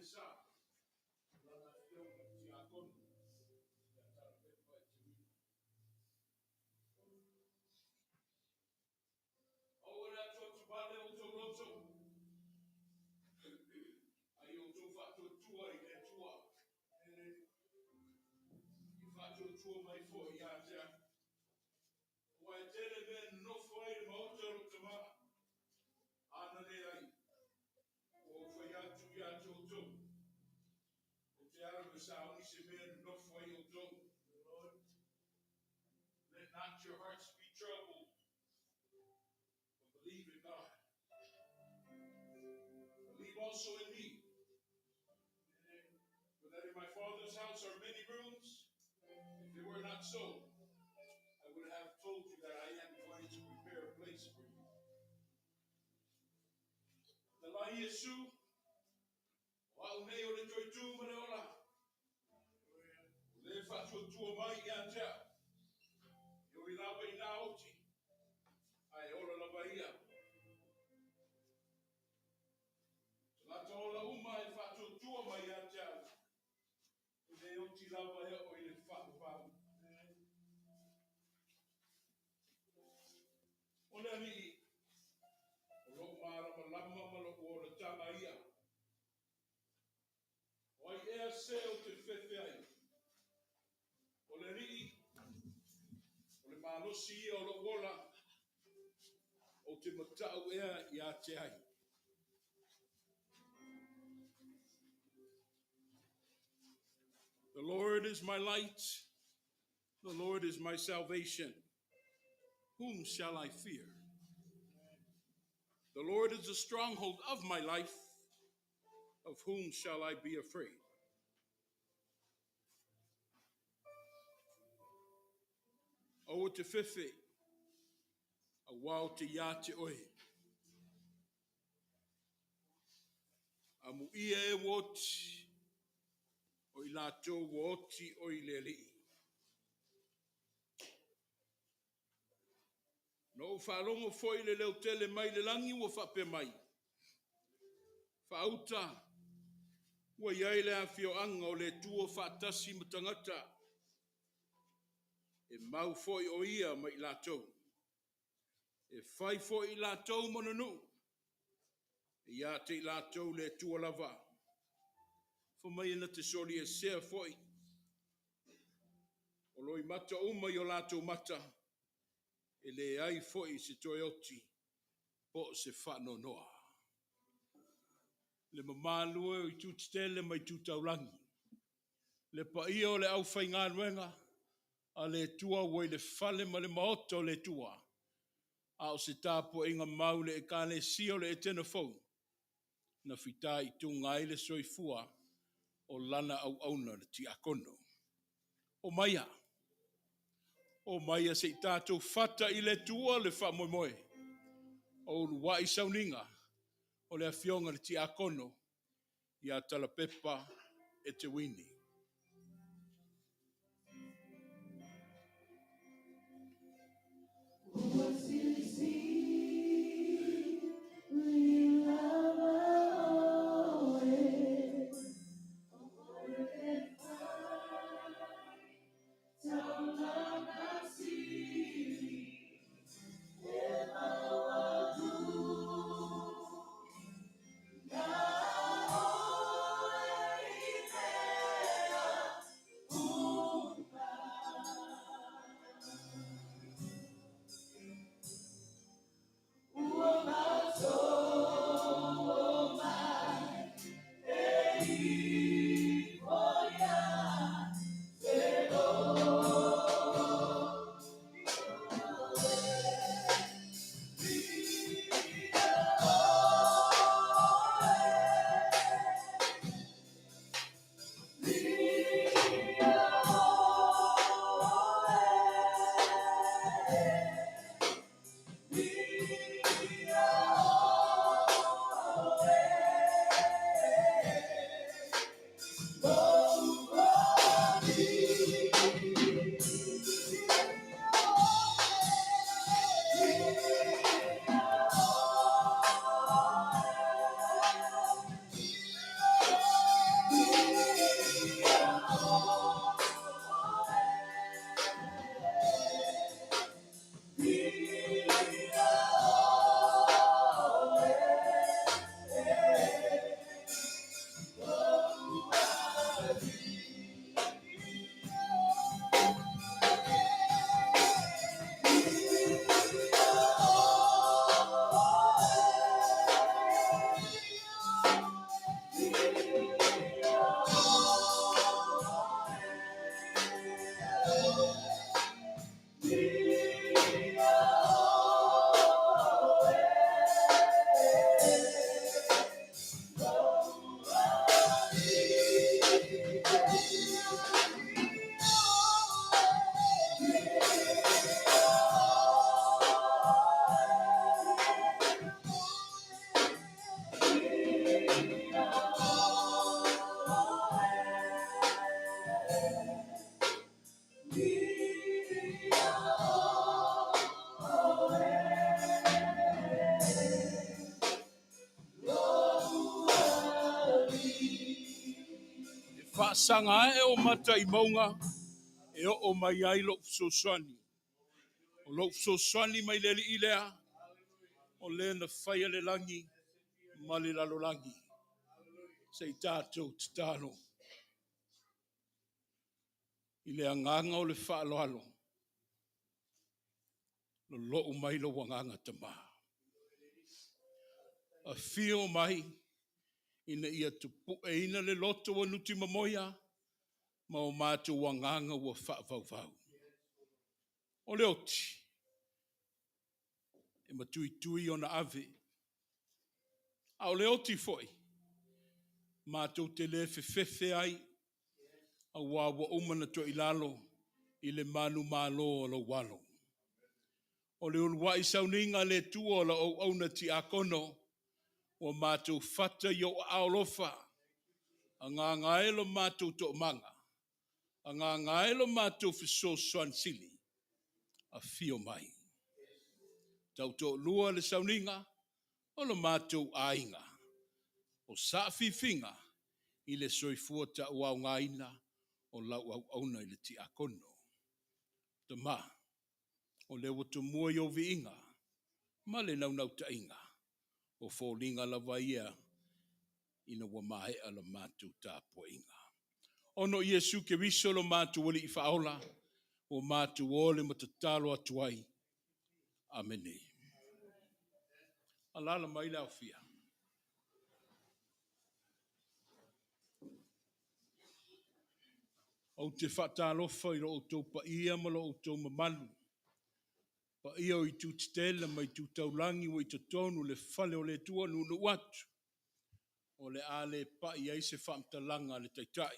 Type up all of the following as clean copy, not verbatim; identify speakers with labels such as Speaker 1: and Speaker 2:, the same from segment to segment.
Speaker 1: sa lana Afioga Tiakono Talapepa Eteuini. Ora to bale o to loto. Ai o to fato tua I le tua. I fato tua mai fo ia te. O e tele ben no foi motor tama. Ana le ai. O foi ia to. O te ara me sa ni se ben no foi o to. Lord, let not your hearts be troubled, but believe in God. Believe also in me. For that in my Father's house are many rooms. If it were not so, I would have told you that I am going to prepare a place for you. The la Yesu, wa uneo le toitu maleola. Le fatu tu mai anja. Yo ilava inaoti. Ai ola la bahia. La tola uma e fatu tu mai anja. Le oti lava e o ile fatu pau. Ona ni lo mara malama malo ora tanga ia. Oi e se o te fefe ai. O le rii, o le malosi o lo wola, o te matau ea I a te ai. The Lord is my light, the Lord is my salvation. Whom shall I fear? The Lord is the stronghold of my life. Of whom shall I be afraid? O te fefe, a wao te ia te oe. A mu ia e woti, o I lātou woti o I lelii. No whalongo foi le leo tele mai le langi ua whape mai. Whauta, ua iai le awhioanga o le tua whatasi matangata. E mau foi o ia mai lātou. E whai foi lātou mananu. E ia te lātou le tua lava. Whamai ina te sori e sea foi. O loi mata uma I o lātou mata. E le ai foi se toi oti. Po se whano noa. Le mamalua o I tutitele mai tutaulangi. Le paia o le au whainga nuenga. A le tua wai le fale ma le maoto le tua. A o se tāpo inga maule e kāne sio le Etena fau. Na whita I tunga I le soifua o lana au auna le Tiakono. O maia. O maia se tātou fata I le tua le whamoimoe. O lua I Sauniga. O le Afioga le Tiakono. Ia Talapepa Eteuini. Sanga e o mata I maunga e o mai ai lo sosani. O lo sosani mai leli ilea o le na whaia le langi ma le lalo langi. Sei tātou titano. I le anganga o le whaaloalo. Lo lo mai lo wanganga tama. A fio mai ina ia tupu e ina le loto wa nuti mamoia ma o mātou wanganga wa whaavau. O le oti. E matui tui o na ave. A o le oti foi. Mātou te le fefefe ai. A wawa umana to ilalo. I le manu malo o lo walo. O le ulua I Sauniga le tua o la au na Tiakono. O mātou fata yo aolofa. A ngā ngaelo mātou to manga. A ngā ngaelo mātou fiso soan sili. A fio mai. Tau to lua le Sauniga. O lo mātou ainga. O sa fifinga. I le soifua ta uau ngaina. O lau au na I le Tiakono. Te ma. O le watu mua yo viinga. Ma le nau ta inga. O fōlinga la vaia. Ina wa mahe ala mātou tā po inga. Ono Iesu ke viso lo mātou wali I whaola. O mātou ole matatalo atuai. Amene. Alala mai lau fia. O te whatalofa I lo o tō pa ia ma lo o tō mamalu. Pa ia o I tūtitela mai tūtaulangi o I tonu le whale o le tua nunu watu. O le ale pa ia I se whamtalanga le taitai.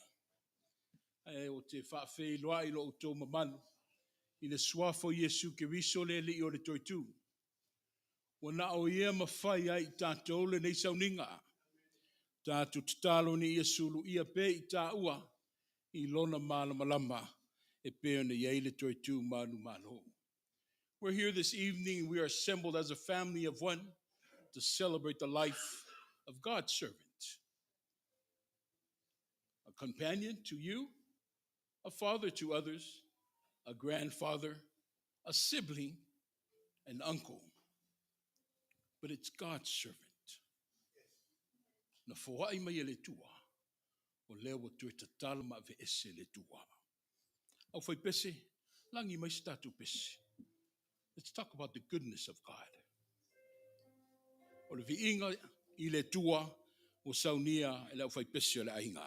Speaker 1: E o te whawhi loa I lo o tō mamalu. I le suafo Iesu ke viso le li o le toitu. O na o ia mawhai ai tātou le nei Sauniga. Tātou tatalo ni Iesu lu ia pe I tā ua. I lona malama e pe ona iei le toitu manu malo. We're here this evening. We are assembled as a family of one to celebrate the life of God's servant. A companion to you, a father to others, a grandfather, a sibling, an uncle. But it's God's servant. Na foai mai le tua, o lewa tue tatala ma ve ese le tua. Au fai pese, langi mai statu pese. Let's talk about the goodness of God. O le viinga I le tua, o saunia, e lau fai pese o le ainga.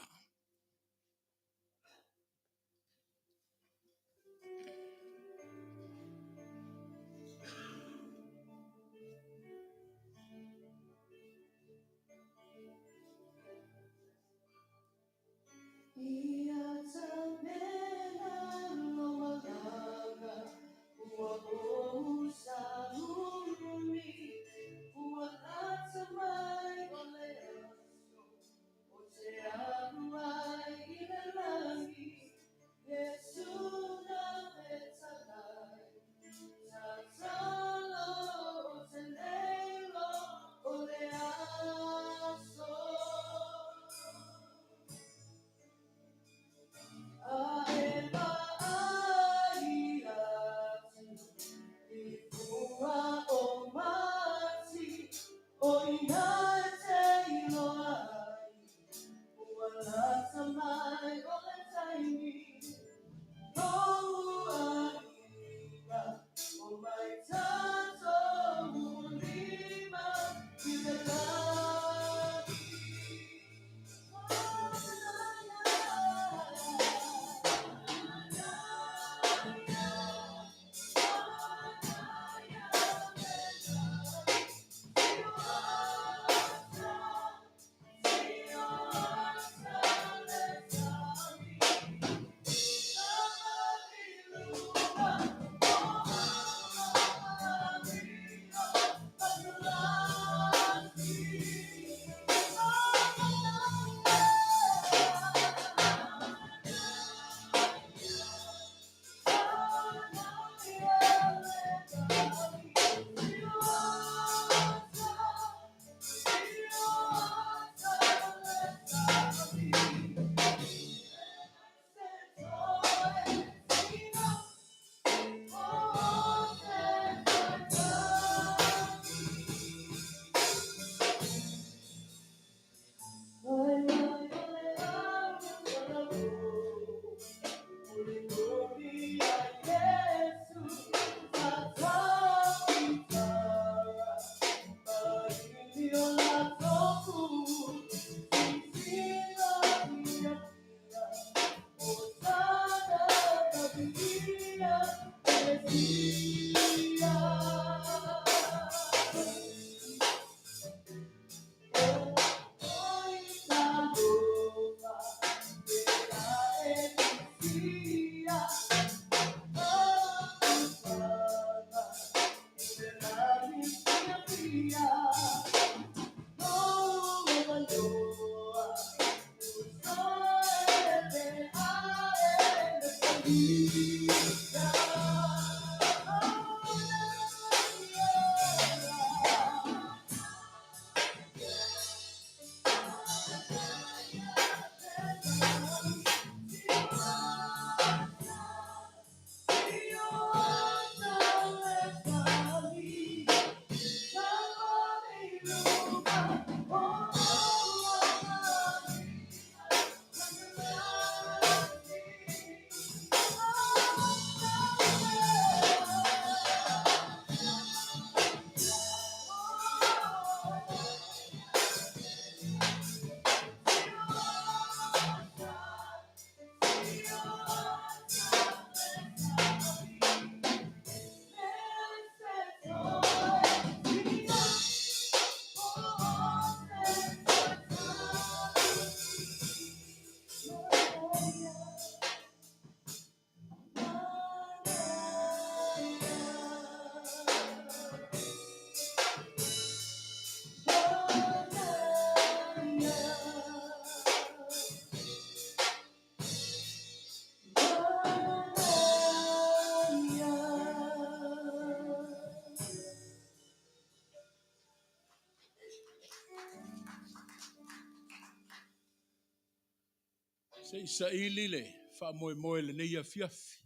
Speaker 1: Se isa ili le, wha moe moe le nei a fiafi.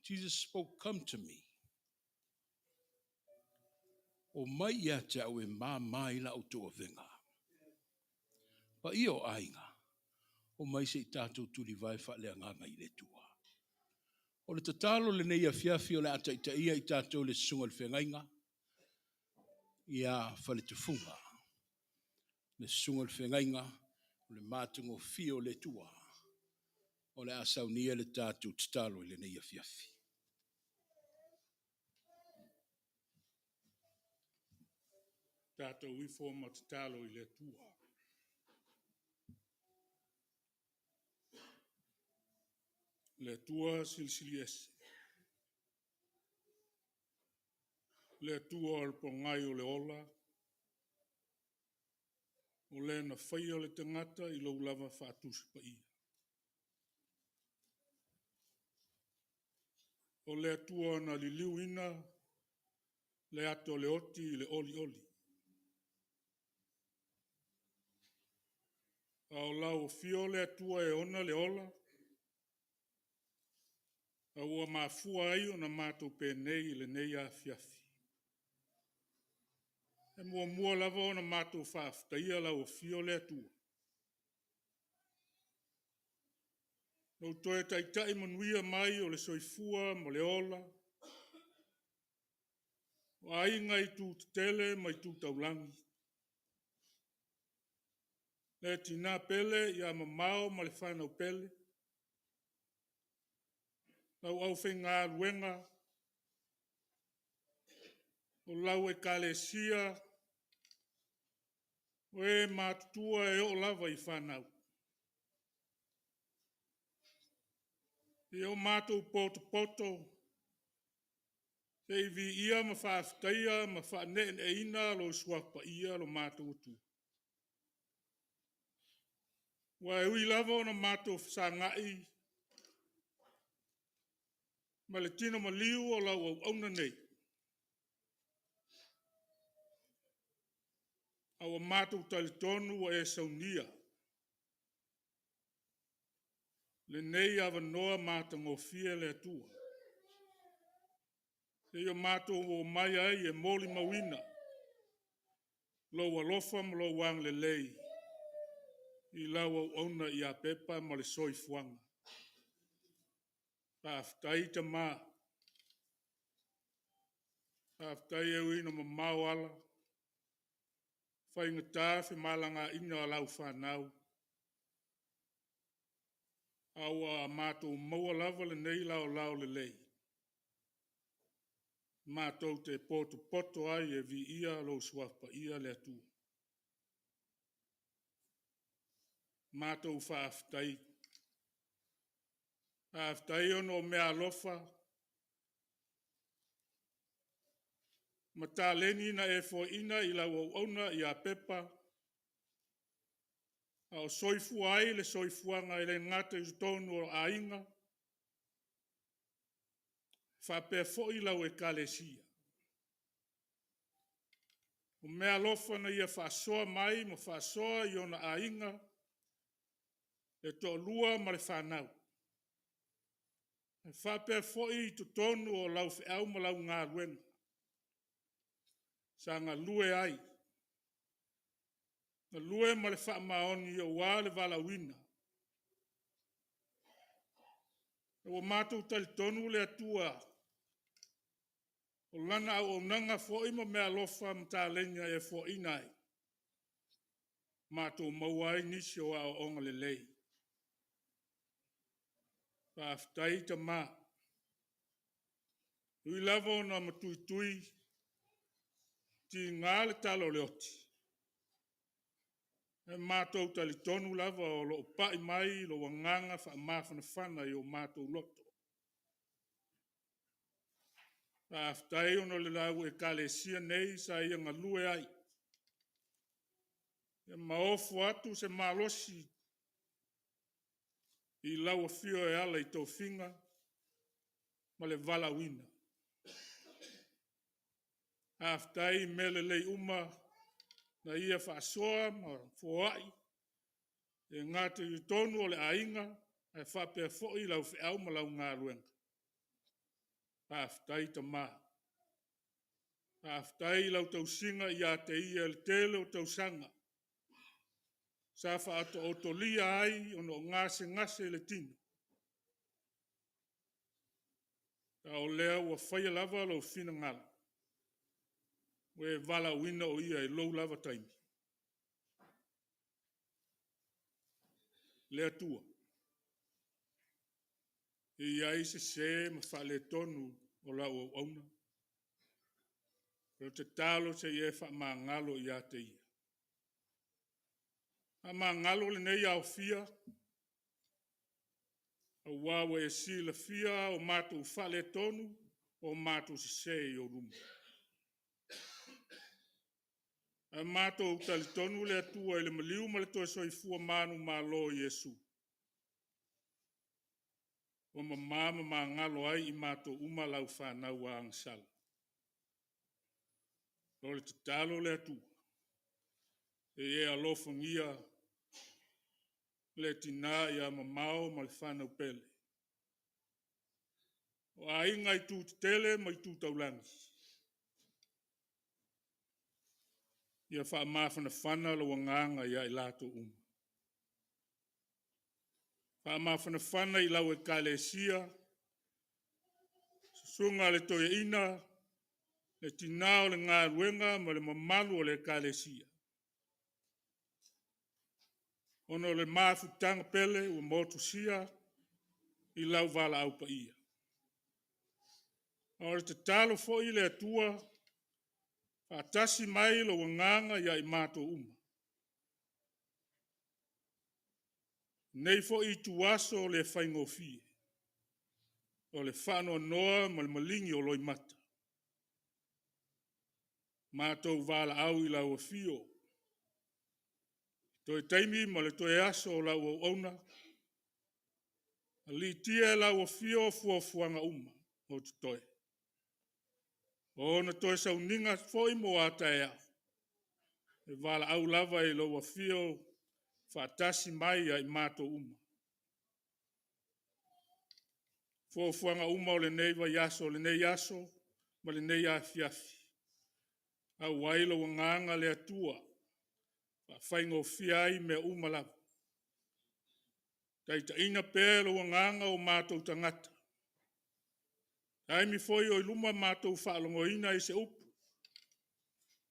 Speaker 1: Jesus spoke, come to me. O mai ia te au e mai la o toa venga. Pa i o ainga, o mai se i tātou tuli vai wha lea nganga i le tua. O le tatalo le nei a fiafi o le ata i ta ia i tātou le sunga le whengainga. Ia whale te funga. Le sunga le whengainga, o le mātungo fio le tua. O le asaunia le tātou tatalo le nei a fiafi.
Speaker 2: Tātou wifo ma tatalo i le tua. Le tua silisili ese. Le tua o le pongai o le ola. O le na whaia le tangata i lau lava whaatusi pa ia. O le tua na li liuina, le ato le oti i le oli oli. A o lau fio le tua e ona le ola. A ua mafua ai o na mātou pēnei le nei a fiafi. E mua lava o na mātou whaaftaia lau o fio le tua. Nau toe taitai manuia mai o le soifua mo le ola. O ainga i tū tele mai tū taulangi. Le tina pele i a mamao ma le whanau pele. Lau au whenga luenga. O lau e kalesia. O e mātua e o lava i whanau. E o mātou poto. Se vi ia ma whaaftaia ma whaane e ina lo suapa ia lo mātou tu. Wa e ui lava o na mātou whasangai. Ma le tino ma liu o lau au auna nei. Awa mātou talitonu wa e Sauniga. Le nei awa noa mātou ngofia le atua. E o mātou o mai ai e moli mawina. Lo alofa ma lo wang le lei. I lau au auna i a pepa ma le soifuanga. Paftai ta mā. Paftai e uina ma mau ala. Whainga tāwhi malanga ina lau whanau. Awa mātou maua lava le nei lau le lei. Mātou te poto ai e vi ia lo suapa ia le atu. Mātou whaaftai. Whaaftai ono mea alofa. Mata leni na e fo ina i lau au auna i a pepa. A o soifua ai le soifuanga i le ngata i tonu o ainga. Whapea fo'i lau e kalesia. O mea lofa na ia whasoa mai mo whasoa i ona ainga. E to lua ma le whanau. E whapea fo'i i tonu o lau whiau ma lau ngā ruenga. Sa ngā lue ai. Ngā lue ma le whaamaoni o wā le walawina. E o mātou tali tonu le atua. O lana au o nanga fo'i ma mea lofa mta lenga e fo'i nai. Mātou mauai nisi o au onga le lei. Whaftai ta mā. Ui lava o na matui ti ngā le talo le oti. E mātou tali tonu lava o lo pai mai lo wanganga wha mawhana whana i o mātou loto. Whaftai ono le lau e kalesia nei sa ia ngā lue ai. E maofu atu se malosi i lau fio e ala i tō whinga ma le walawina. Whaftai mele lei uma na ia whaasoa ma foai. E ngātu i tonu o le ainga e whapea fo'i lau whiau ma lau ngā ruenga. Whaftai ta mā. Whaftai lau tau singa i a te ia le tele o tau sanga. Sa whaato o to lia ai ono ngase le tino. Ta o lea ua whaia lava lo whina ngala. We vala wina o ia e lou lava taimi. Lea tua. E iai se ma whale tonu o lau au auna. Pero te talo se ie wha maa ngalo i a te ia. A maa ngalo le nei au fia. A wawe e si la fia o mātou whale tonu o mātou se i o rumu. A mātou tali tonu le atua i le maliu ma le toi soifua manu mā lo Iesu. O mamama mā ngalo ai i mātou uma lau whanau a angsala. O le tatalo le atua. E alofa ngia le tina i a mamao ma le whanau pele. O a inga i tū tele ma i tū taulangi. Ia wha mawhana whana lo wanganga ia i lato uma. Wha mawhana whana i lau e kalesia. Sunga le toe ina. Le tinao le ngā ruenga ma le mamalu o le kalesia. Ono le mawhutanga pele o motu sia i lau vala au pa ia. O le te talo fo i le atua. Atasi mai lo wanganga ia i mato uma. Nei fo i tuaso le whaingofie. O le whano noa ma le malingi o loi mata. Mātou wala au i lau fio. Toi taimi ma le toi aso o lau au ona. Ali tia lau fio fuanga uma o te toi. O na toi Sauniga foi mo ataea. E wala au lava i lau fio whaatasi mai ai mato uma. Fuanga uma o le nei wa yaso, le nei yaso, ma le nei afiafi. Au wailo wanganga le atua. Whaingo fiai me uma lava. Taita ina pēlo wanganga o mātou tangata. Ai mi foi o iluma mātou whaalongo ina i se upu.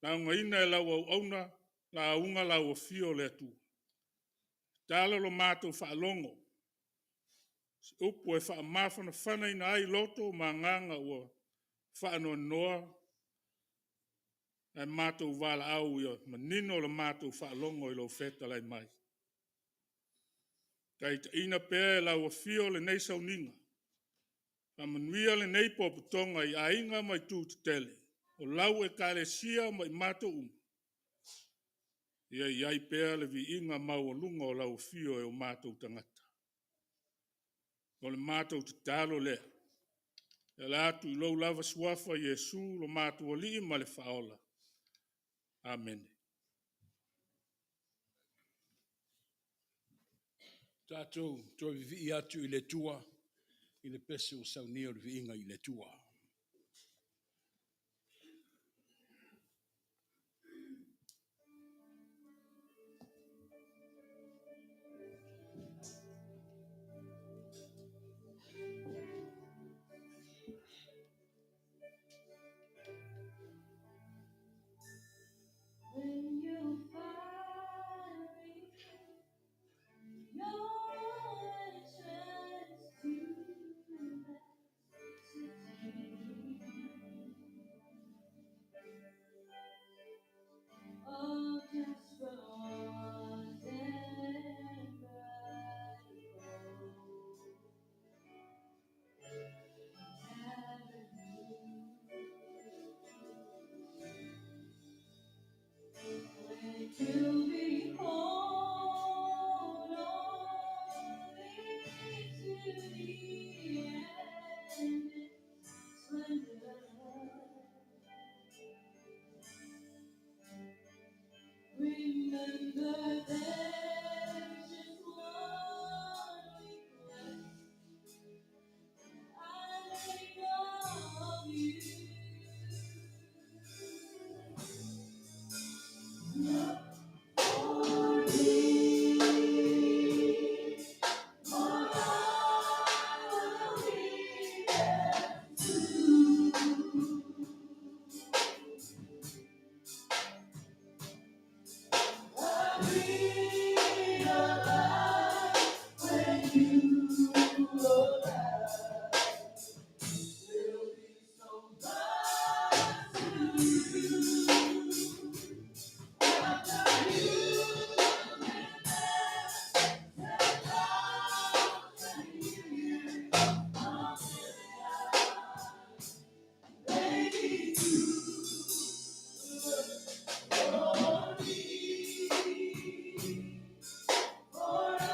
Speaker 2: La unga ina e lau au auna, la unga lau o fio le atua. Tala lo mātou whaalongo. Se upu e wha mawhana whana ina ai loto ma nganga ua whaanoa noa. E mātou wala au ia, ma nino le mātou whaalongo i lo feta lai mai. Taita ina pēr lau o fio le nei Sauniga. Ka manuia le nei popotonga i ainga mai tū te tele. O lau e kalesia mai mātou uma. Ia iai pea le vi inga maua o lau fio e o mātou tangata. O le mātou te talo lea. E la atu i lou lava suafa Iesu lo mātou ali ma le faola. Amen.
Speaker 1: Tātou, tō vi atu i le tua, i le pese o Sauniga o le vi inga i le tua.
Speaker 3: When you find me, your entrance to the city of just rose and bright when you behold only to the end splendor. Remember there's just one request I make of you. For me, for I will be there too. I realize when you arrive, there'll be so much to do. After you get there, set out and you baby, for me, for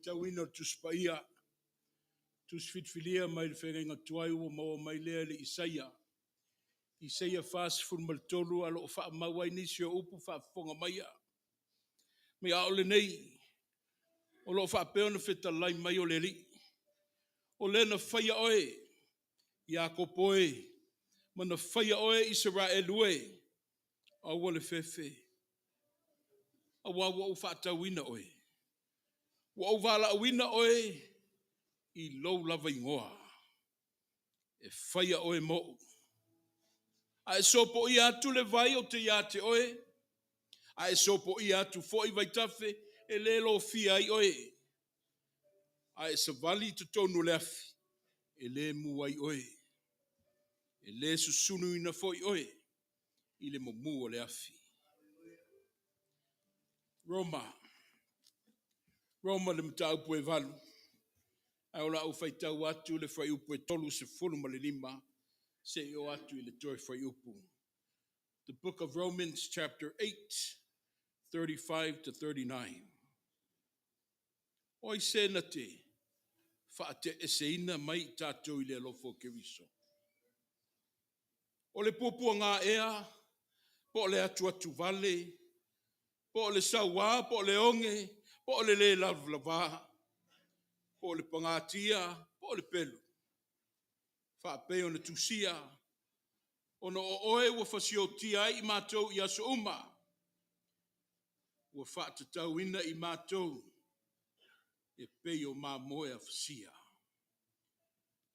Speaker 1: tauina tuspaia. Tus fitfilia mai le whenga tuai ua maua mai lea le Isaia. Isaia fast fun maltolu alo wha mawai nisi o upu wha fonga maia. Me a ole nei. O lo wha peona feta lai mai o le li. O le na whaia oe. Iakopo e. Ma na whaia oe Israelu e. A wale fefe. A wawa o wha tauina oe. Wa o wala wina oe. I lou lava ingoa. E whaia oe mo. A e sopo i atu le vai o te iate oe. A e sopo i atu fo i vai tafe e le lo fia i oe. A e savali te tonu le afi. E le muai oe. E le susunu ina fo i oe. I le momu o le afi. Roma le mta upu e valu. A ola u fai tau atu le fai upu e tolu se fulu ma le lima. Se i o atu i le toi fai upu. The book of Romans chapter 8, 35 to 39. Oi se na te, wha te eseina mai tātou i le lofo keriso. O le pupua ngā ea, po le atu atu vale, po le sawa, po le onge, po le lavlava, po le pangatia, po le pelu. Wha peo na tusia, ono o oe ua fasio tia i mātou i aso uma. Ua wha te tau ina i mātou. E peo mā moe a fasia.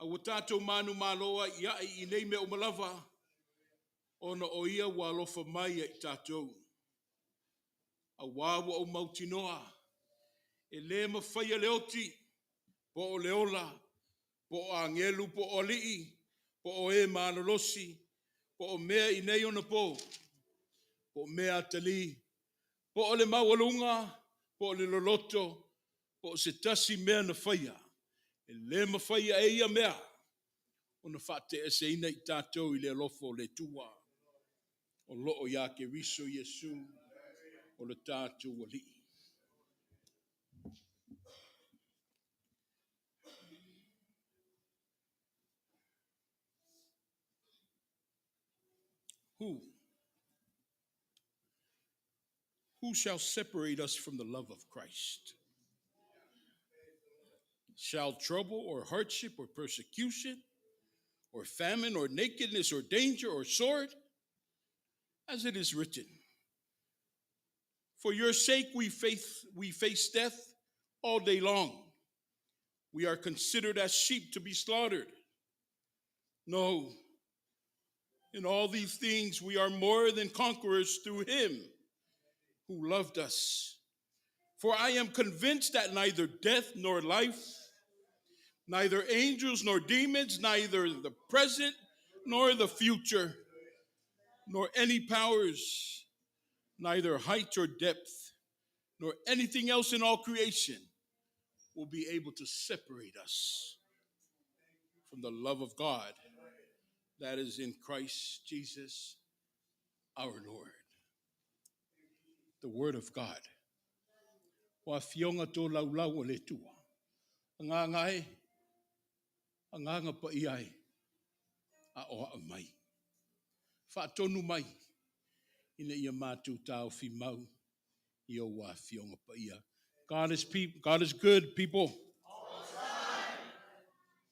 Speaker 1: A ua tātou manu māloa i ai i nei me o malava. Ono o ia ua alofa mai i tātou. A wawa o mautinoa. E le mawhaia leoti. Po o leola. Po o angelu, po o lii. Po o e mānolosi. Po o mea i nei ona po. Po o mea tali. Po o le mawalunga. Po o le loloto. Po o se tasi mea na whaia. E le mawhaia e ia mea. O na whate e se ina i tātou i le lofo le tua. O loo ia ke riso Yesu. O le tātou wali. Who shall separate us from the love of Christ? Shall trouble or hardship or persecution or famine or nakedness or danger or sword? As it is written, for your sake we face death all day long. We are considered as sheep to be slaughtered. No, in all these things we are more than conquerors through him who loved us. For I am convinced that neither death nor life, neither angels nor demons, neither the present nor the future, nor any powers, neither height or depth, nor anything else in all creation will be able to separate us from the love of God that is in Christ Jesus our Lord. The word of God. Wa Afioga tō laulau o le tua. Ngā ngai, a nganga pa iai, a oa mai. Whaatonu mai, ina ia mātou tāo fi mau, i o wa Afioga pa ia. God is good, people.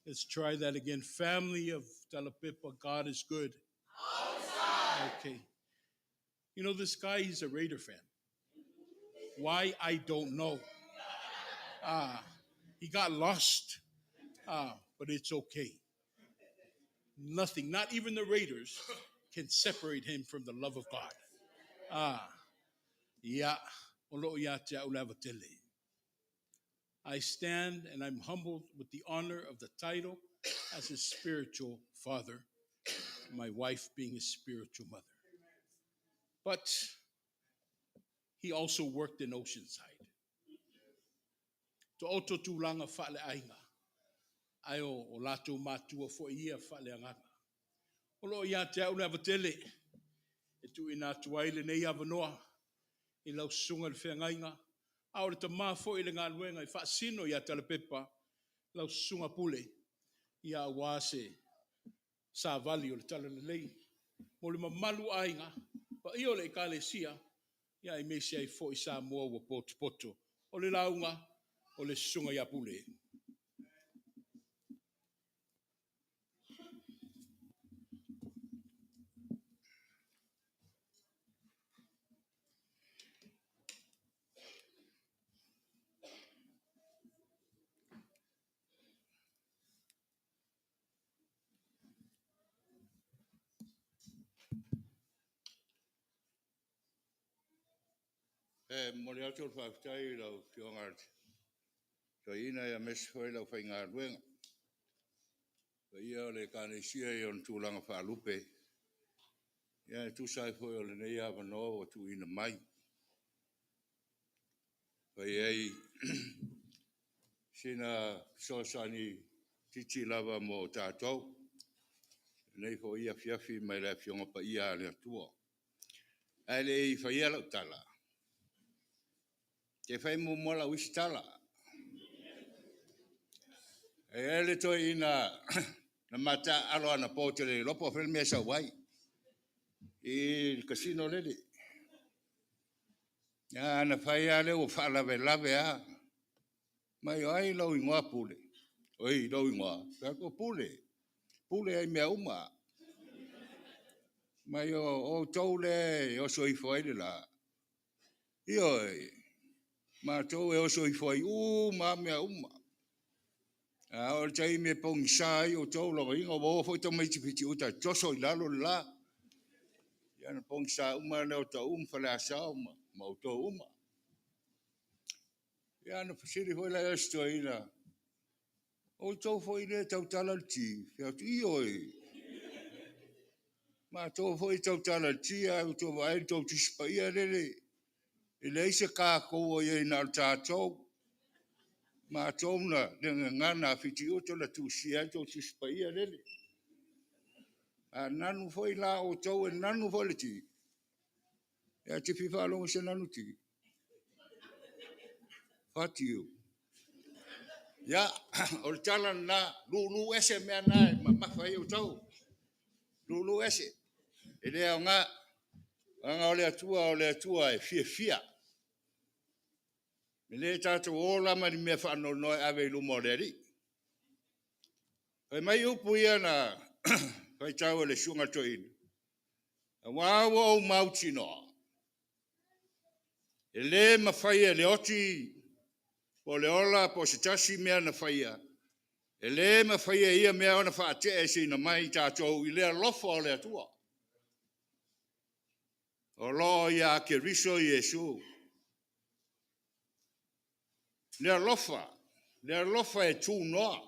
Speaker 1: Let's try that again. Family of Talapepa, God is good. Okay. You know, this guy, he's a Raider fan. Why? I don't know. He got lost. But it's okay. Nothing, not even the Raiders, can separate him from the love of God. I stand and I'm humbled with the honor of the title as his spiritual father, my wife being his spiritual mother. But he also worked in Oceanside. To oto tūlanga whale ainga. Ai o lato matua fo ia whale anganga. O lo ia te au never tele. E tu ina tuaile nei avanoa. I lau sunga le whengainga. Au le tamā fo i le ngā luenga i whaasino ia Talapepa, lau sunga pule, ia wase, sa vali o le tala le lei. Mo le mamalu ainga, pa i o le ekalesia, ia i mesi ai fo i sa mua ua poto. O le launga, o le sunga ia pule.
Speaker 4: Mori atu o whaafitai lau whionga so ina ia mesi hoi lau whai ngā ruenga. So ia o le kāne sia i on tūlanga whaalupe. Ia tu sai hoi o le nei awa noa o tu ina mai. Whai ei sina sosani titi lava mo tātou. Nei ho ia fiafi mai le whionga pa ia le atua. Ai le i whai ala utala. Ke whai mo mola wisitala. E ele toi ina na mata alo ana pote le lopo fel mesa wai. I casino lele. Ya na whai ale o whaalawe lawe a. Mai ai lau ingoa pule. Oi, lau ingoa. Kako pule. Pule ai mea uma. Mai o tau le o soi fwai la. Ioi. Ma tau e o soi fwai. Ma mea uma. O tai me pong sai o tau lo inga o fo to mai piti uta toso I lalo la. Ya na pong sa uma le o tau fala sa uma. Ma o tau uma. Ya na fasiri foi la estoina. O tau foi le tau talanti. Ya ioi. Ma tau foi tau talanti a o tau vai tau tispaia lele. Ele se ka ko ye na tatou. Ma tona le ngana fiti o to la tu sia to tispaia lele. A nanu foi la o tau e nanu foi le ti. Ya te fifa longo se nanu ti. Fatiu. Ya, o le tala na lulu ese mea nai, ma fai o tau. Lulu ese. E lea nga o le atua e fia. Me le tatu o lama ni mea whanau noi awe lumo le ri. Pai mai upu ia na, pai tau le sunga toini. A wawa o mauti noa. E le ma fai e le oti, po le ola, po se tasi mea na fai a. E le ma fai e ia mea ona whaate e si na mai tātou I lea lofa o le atua. O lo ia ke riso Yesu. Lea lofa e tū noa.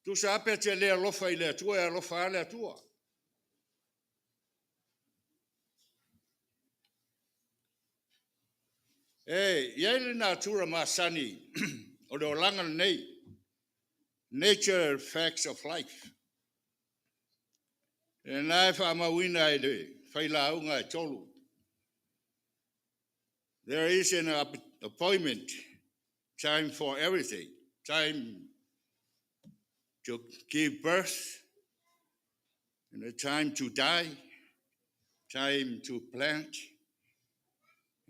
Speaker 4: Tu sa ape te lea lofa I le atua e lofa a le atua. E, iai le natura masani, o le olanga nei, nature facts of life. E nai wha mawina e le, whailaunga e tolu. There is an appointment, time for everything, time to give birth, and a time to die, time to plant,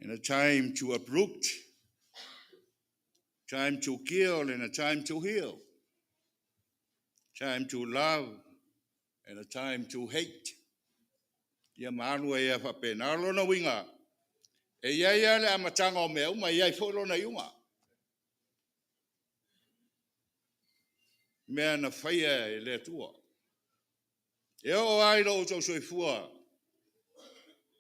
Speaker 4: and a time to uproot, time to kill and a time to heal, time to love and a time to hate. Ia maanu e whape na lona winga. E iai ale amatanga o mea uma iai wholona iunga. Mea na whaia e le tua. E o ailo tau soifua.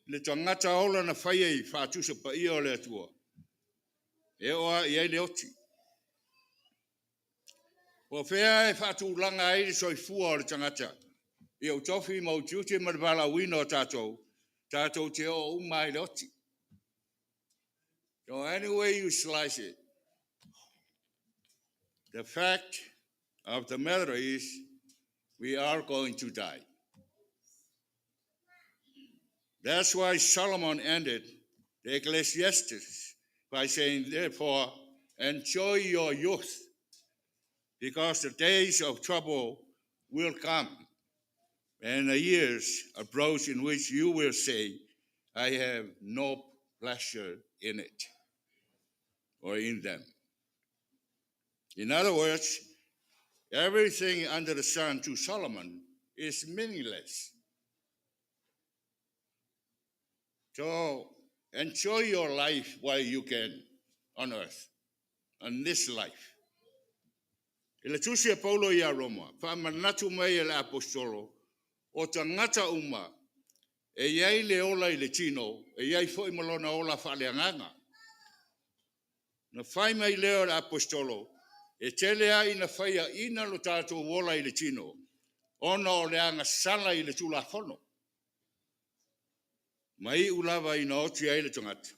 Speaker 4: Le tangata ola na whaia I whātusa pa ia o le tua. E o iai le oti. O whea e whātu langa aile soifua o le tangata. I au tofi mau tiuti ma le wala wina o tātou. Tātou te o umai le oti. So any way you slice it, the fact of the matter is we are going to die. That's why Solomon ended the Ecclesiastes by saying, therefore, enjoy your youth, because the days of trouble will come, and the years approach in which you will say, I have no pleasure in it, or in them. In other words, everything under the sun to Solomon is meaningless. So enjoy your life while you can on earth, on this life. Ila tusia Paulo ia Roma, whamanatu mai ele apostolo, o tangata uma, e iai le ola i le tino, e iai fo malona ola whaaleanganga. Na whai mai leo le apostolo, e tele ai na whaia ina lo tātou ola i le tino, ona o leanga sala i le tula whono. Mai ulawa ina oti ai le tangata.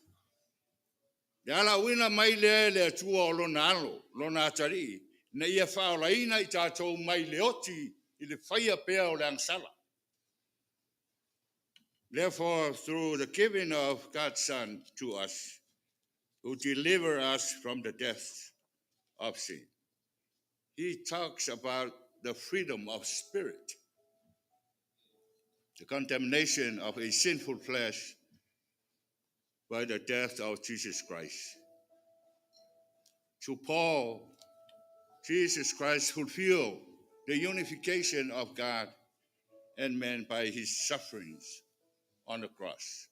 Speaker 4: Le ala wina mai le atua o lona alo, lona atari, na ia whaola ina i tātou mai le oti i le whaia pea o leanga sala. Therefore, through the giving of God's Son to us, who deliver us from the death of sin, he talks about the freedom of spirit, the condemnation of a sinful flesh by the death of Jesus Christ. To Paul, Jesus Christ fulfilled the unification of God and man by his sufferings on the cross.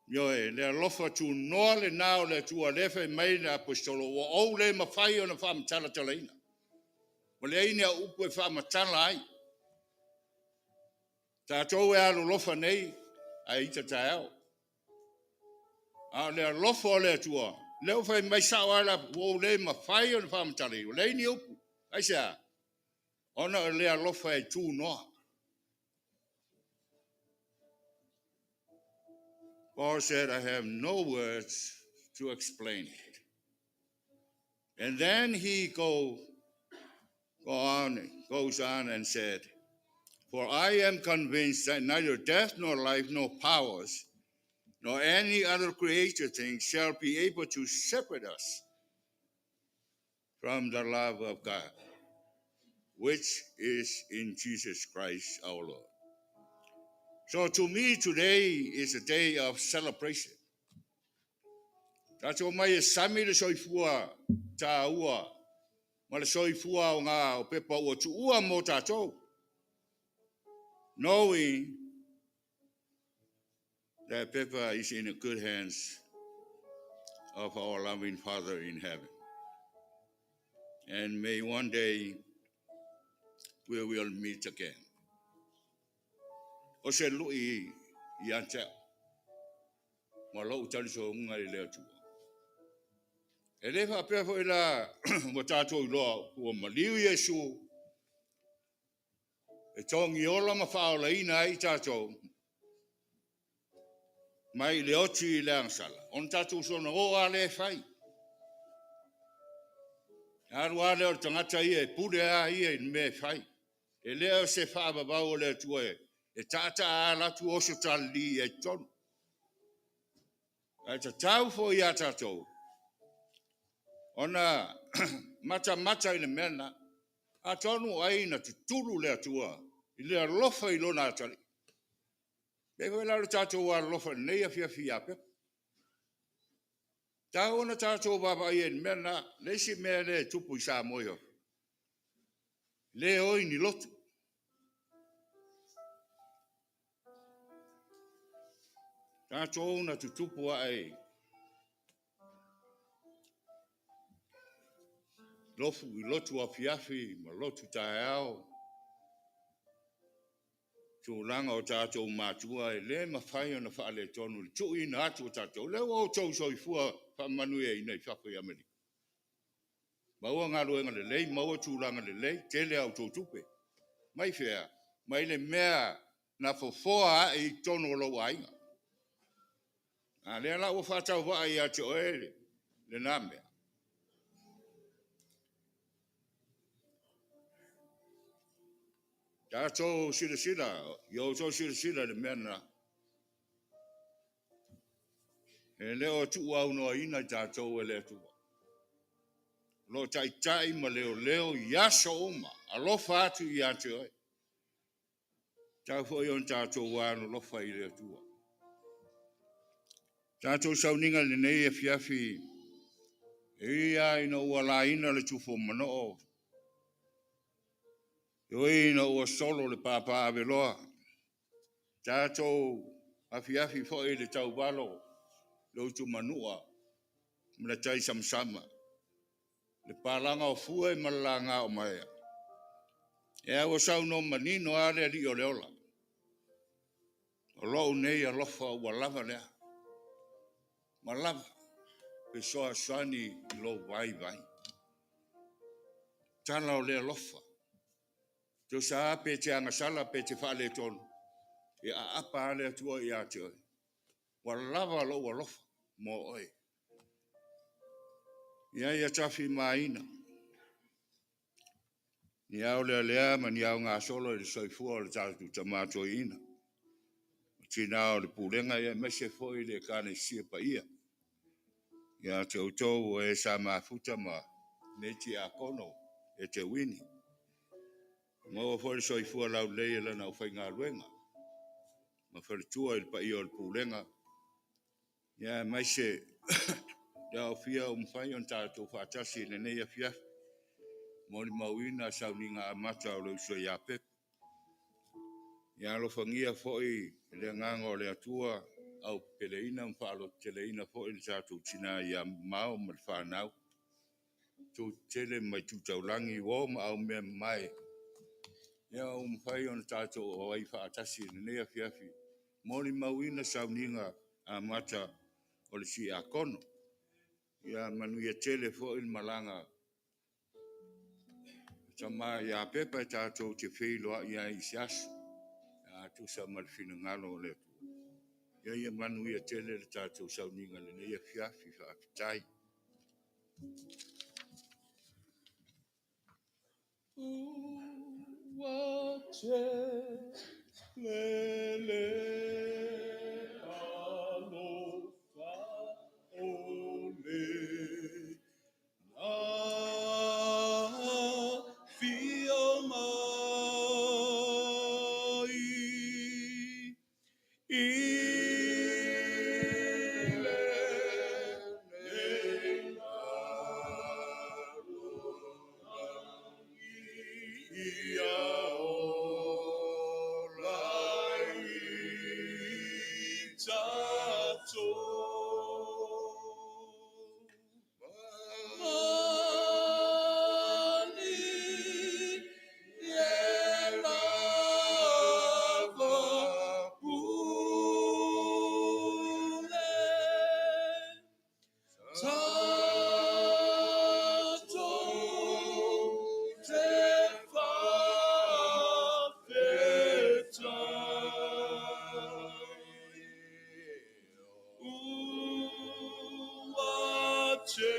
Speaker 4: Yoe, le lofa tu noa le nao le tua lefe mai le apostolo wa o le mawhai o na whamatala talaina. Wa le aina upu e whamatala ai. Tātou e alu lofa nei a ita taeo. A le lofa o le tua. Le uwhai mai sawala wa o le mawhai o na whamatala. Wa le aini upu. Aisa, ona le lofa e tu noa. Paul said, I have no words to explain it. And then he goes on and said, for I am convinced that neither death nor life, nor powers, nor any other created thing shall be able to separate us from the love of God, which is in Jesus Christ our Lord. So to me, today is a day of celebration. Tātou mai e sami le soifua tā ua, ma le soifua o ngā o pepa ua tu ua mo tātou, knowing that Pepa is in the good hands of our loving Father in heaven. And may one day we will meet again. O se lui I ante, ma lo utali so unga I leo tua. E le wha pepa I la mo tātou loa ua maliu Yesu, e tongi ola ma whaola ina I tātou, mai le oti I le angsala. On tātou sona o a le whai. Arua leo tangata ia e pure a ia I me whai. E leo se whaababau o le tua e tata a latu oso tali e tonu. E ta tau fo I a tātou. Ona mata I le mena, a tonu aina tuturu le atua, I le alofa I lona atari. Peko la tātou a alofa nei a fia pe. Ta ona tātou baba I en mena, leisi mea le tupu I sa moio. Le oi ni lotu. Tātou na tutupu a e. Lofu I lotu a fiafi, ma lotu taeao. Tūlanga o tātou mātua e le mawhai ona whaale tonu. Tū I na atu o tātou. Leo o tau soifua whamanu e I nei whako I Amerika. Maua ngā roenga le lei, maua tūlanga le lei, tele au tō tupe. Mai whea, mai le mea na fofoa I tonu o lau ainga. A lea la o whatau wa I ate o ele, le nā mea. Tātou sila, yo tō sila le mea na. E leo tu au no ina tātou e le tu. Lo tai ma leo i aso oma. Alofa atu i atu oi. Tau fo yon tātou wāno lofa i le tua. Tātou Sauniga le nei e fiafi. Ia ina ua la ina le tufo mano o. Ioi ina ua solo le papa aveloa. Tātou afiafi fo i le tau walo. Le utu manua. Mla tai samsama. Le palanga o fua i malanga o maea. E awa sauno manino ale ali o leola. O loo nei alofa ua lava lea. Ma lava. Pe soa sani lo vai. Tala o le alofa. Tau sa pe te angasala pe te whale tonu. E a apa ale atua i ate oi. Wa lava lo alofa. Mo oi. Ia tafi maina. Ni au lea ma ni au ngā solo i soifua o le tātu tamato ina. Tina o le pulenga ia mese foi le kane sia pa ia. Ia te utou e sa mafuta ma ne Tiakono Eteuini. Mo foi soifua lau lei la na fai ngā luenga. Ma fai tua il pa ia o le pulenga. Ia mese ia o fia fai on tātou whaatasi ne nei a fia. Mori mauina Sauniga amata o le uso ia pepe. Ia lo fangia foi le ngango le atua au peleina mfalo teleina foi le tātou tina ia mau ma whanau. Tu tele mai tu taulangi o ma au me mai. Ia fai on tātou o ai whaatasi ne nei a fiafi. Mori mauina Sauniga amata o le Tiakono. Ia manu ia tele foi malanga. Sama ia pepa tātou te whiloa ia isiasu. Tu sa malfina ngalo le tu. Ia manu ia tele le tātou Sauniga le nei a fiafi whaafitai.
Speaker 1: Uate lele alofa ole na fio mai ile ia olai tato mani elava pule tato te uate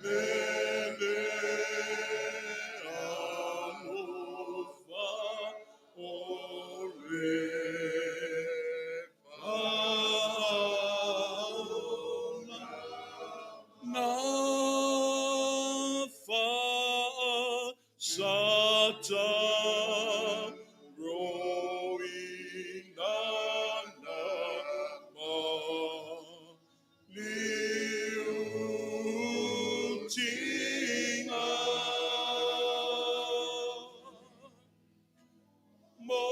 Speaker 1: lele alofa ole paona na fa sata roinana ma liutinga mo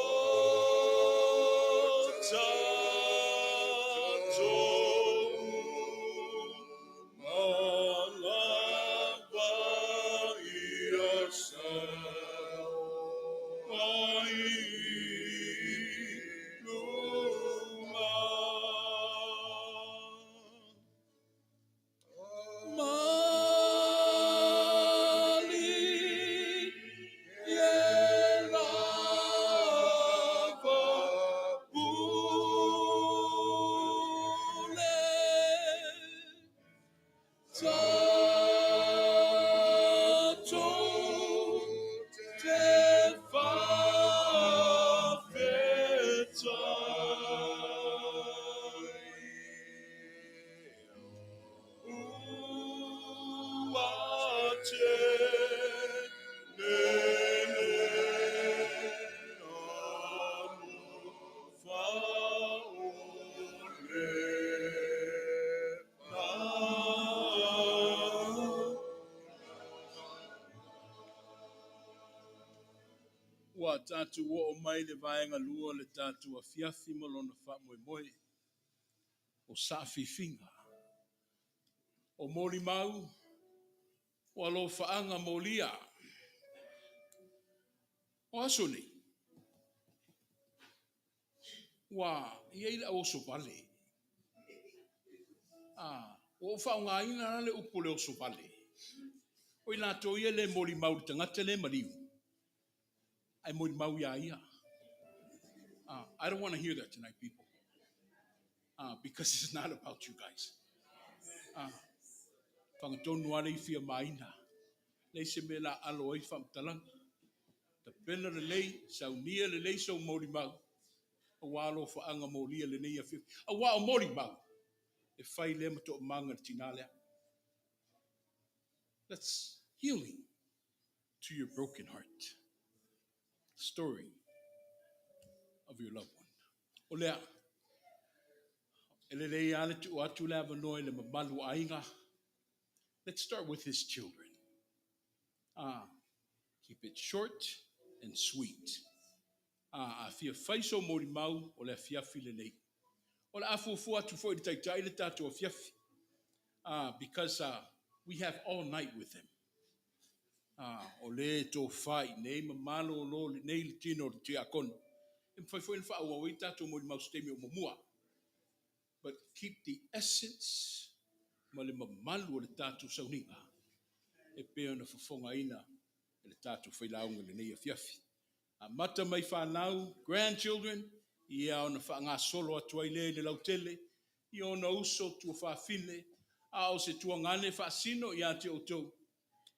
Speaker 1: atu o mai le vaenga lua le tatu a fiafi malona wha moe moe. O sa fifinga. O mori mau. O alo whaanga molia. O aso nei. Wa ieila o so vale. O whaunga ina le upo le o so vale. O ina to ia le mori mau tangata le mariu. Ai mori mau ia ia. I don't want to hear that tonight, people. Because it's not about you guys. Whangatonu ale I fia maina. Lei se me la alo ai whamtalanga. Ta pena le lei, saunia le lei so mori mau. A walo whaanga moria le nei a fia. A wa o mori mau. E whai le mato manga tinalea. That's healing to your broken heart. Story of your loved one. O lea, ele lei ale tu atu le avanoe le mamalu ainga. Let's start with his children. Keep it short and sweet. A fia faiso mori mau o le fiafi le nei. O le afuafu atu fo I taitai le tatu o fiafi. Because we have all night with him. O le to fai nei mamalo o lo nei le tino le tiakono. Fai fo in fa o wai tatu mori mau stemi o mamua. But keep the essence ma le mamalu o le tatu Sauniga. E pea na fafonga ina le tatu whailaunga le nei a fiafi. A mata mai whanau, grandchildren, ia o na whaanga solo atu ai le lautele, ia o na uso tua whawhine, a o se tua ngane whaasino ia te o tau.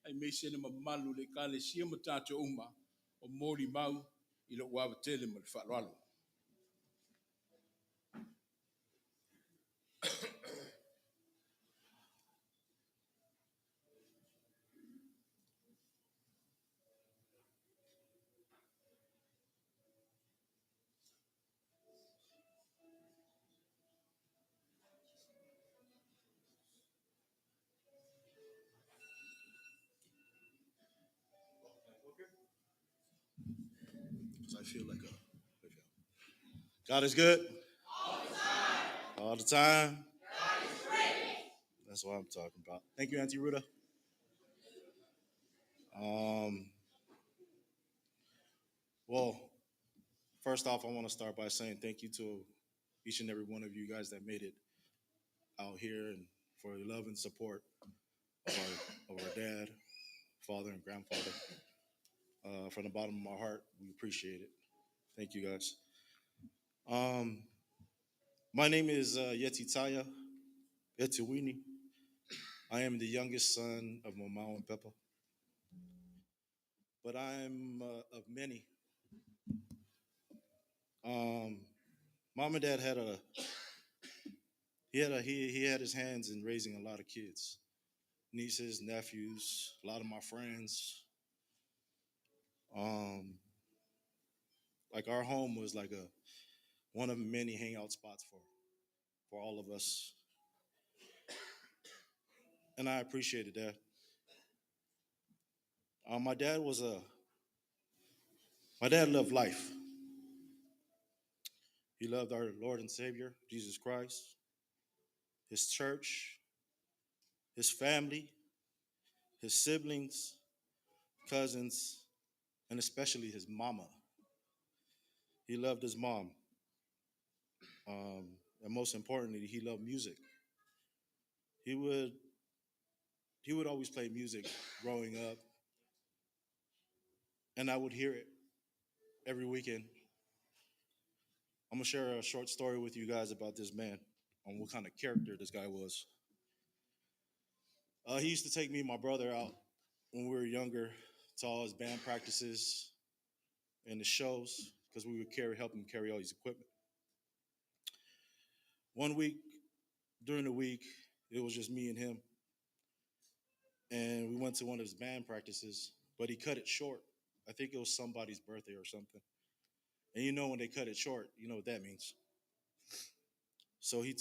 Speaker 1: Ai mei se na mamalu le kale sia matata uma o mori mau I lo wawa tele ma le whaaloalo.
Speaker 5: I feel like God is good. All the time. That's what I'm talking about. Thank you, Auntie Ruta. Well, first off, I want to start by saying thank you to each and every one of you guys that made it out here and for your love and support of our dad, father, and grandfather. From the bottom of my heart, we appreciate it. Thank you guys. My name is Yetitaya Eteuini. I am the youngest son of Momau and Peppa, but I'm of many. Mom and Dad had he had his hands in raising a lot of kids, nieces, nephews, a lot of my friends. Like our home was like one of many hangout spots for all of us, and I appreciated that. My dad loved life. He loved our Lord and Savior, Jesus Christ, his church, his family, his siblings, cousins, and especially his mama. He loved his mom. And most importantly, he loved music. He would always play music growing up, and I would hear it every weekend. I'm gonna share a short story with you guys about this man, on what kind of character this guy was. He used to take me and my brother out when we were younger to all his band practices and the shows because we would help him carry all his equipment. One week during the week, it was just me and him, and we went to one of his band practices, but he cut it short. I think it was somebody's birthday or something. And you know when they cut it short, you know what that means. So he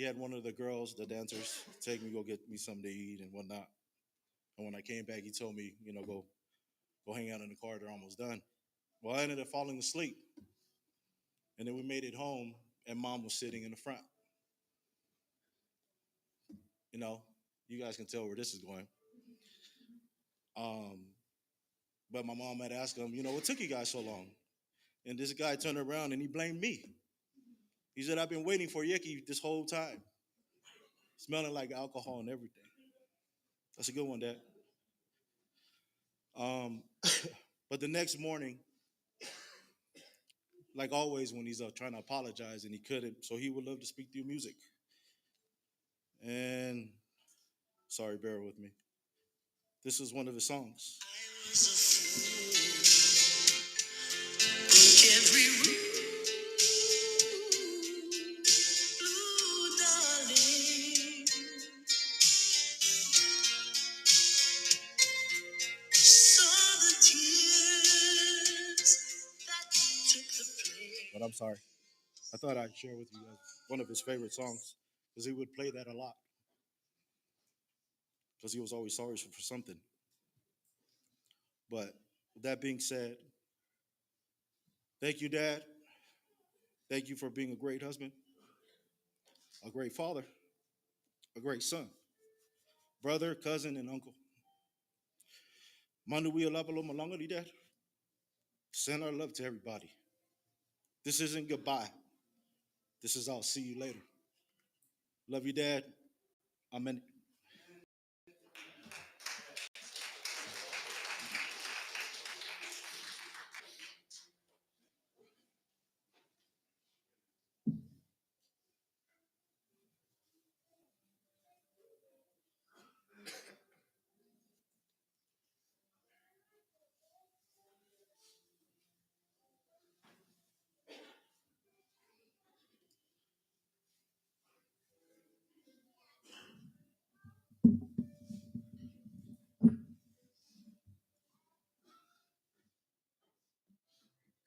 Speaker 5: had one of the girls, the dancers, take me, go get me something to eat and whatnot. And when I came back, he told me, go hang out in the car, they're almost done. Well, I ended up falling asleep. And then we made it home, and Mom was sitting in the front. You know, you guys can tell where this is going. But my mom had asked him, what took you guys so long? And this guy turned around and he blamed me. He said, I've been waiting for Yeki this whole time, smelling like alcohol and everything. That's a good one, Dad. But the next morning, like always, when he's trying to apologize and he couldn't, so he would love to speak through music. And sorry, bear with me. This was one of his songs.
Speaker 3: I was a fool, broke every rule, blue darling. Saw the tears that took the place.
Speaker 5: But I'm sorry. I thought I'd share with you guys one of his favorite songs because he would play that a lot because he was always sorry for something. But with that being said, thank you, Dad. Thank you for being a great husband, a great father, a great son, brother, cousin, and uncle. Manduwi alapalo malanga Dad. Send our love to everybody. This isn't goodbye. This is I'll see you later. Love you, Dad. Amen.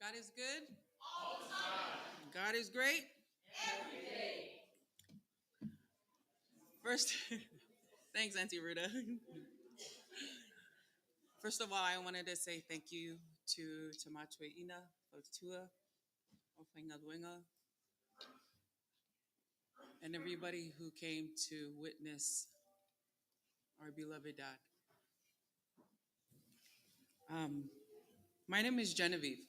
Speaker 6: God is good. God is great. First, thanks, Auntie Ruda. First of all, I wanted to say thank you to Matweina, Otua, Ofengaluenga, and everybody who came to witness our beloved dad. My name is Genevieve.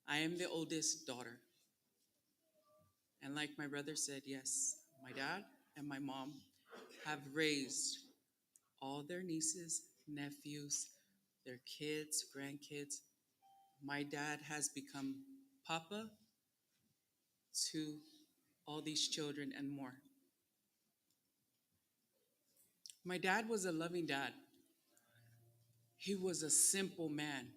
Speaker 6: I am the oldest daughter. And like my brother said, yes, my dad and my mom have raised all their nieces, nephews, their kids, grandkids. My dad has become Papa to all these children and more. My dad was a loving dad. He was a simple man.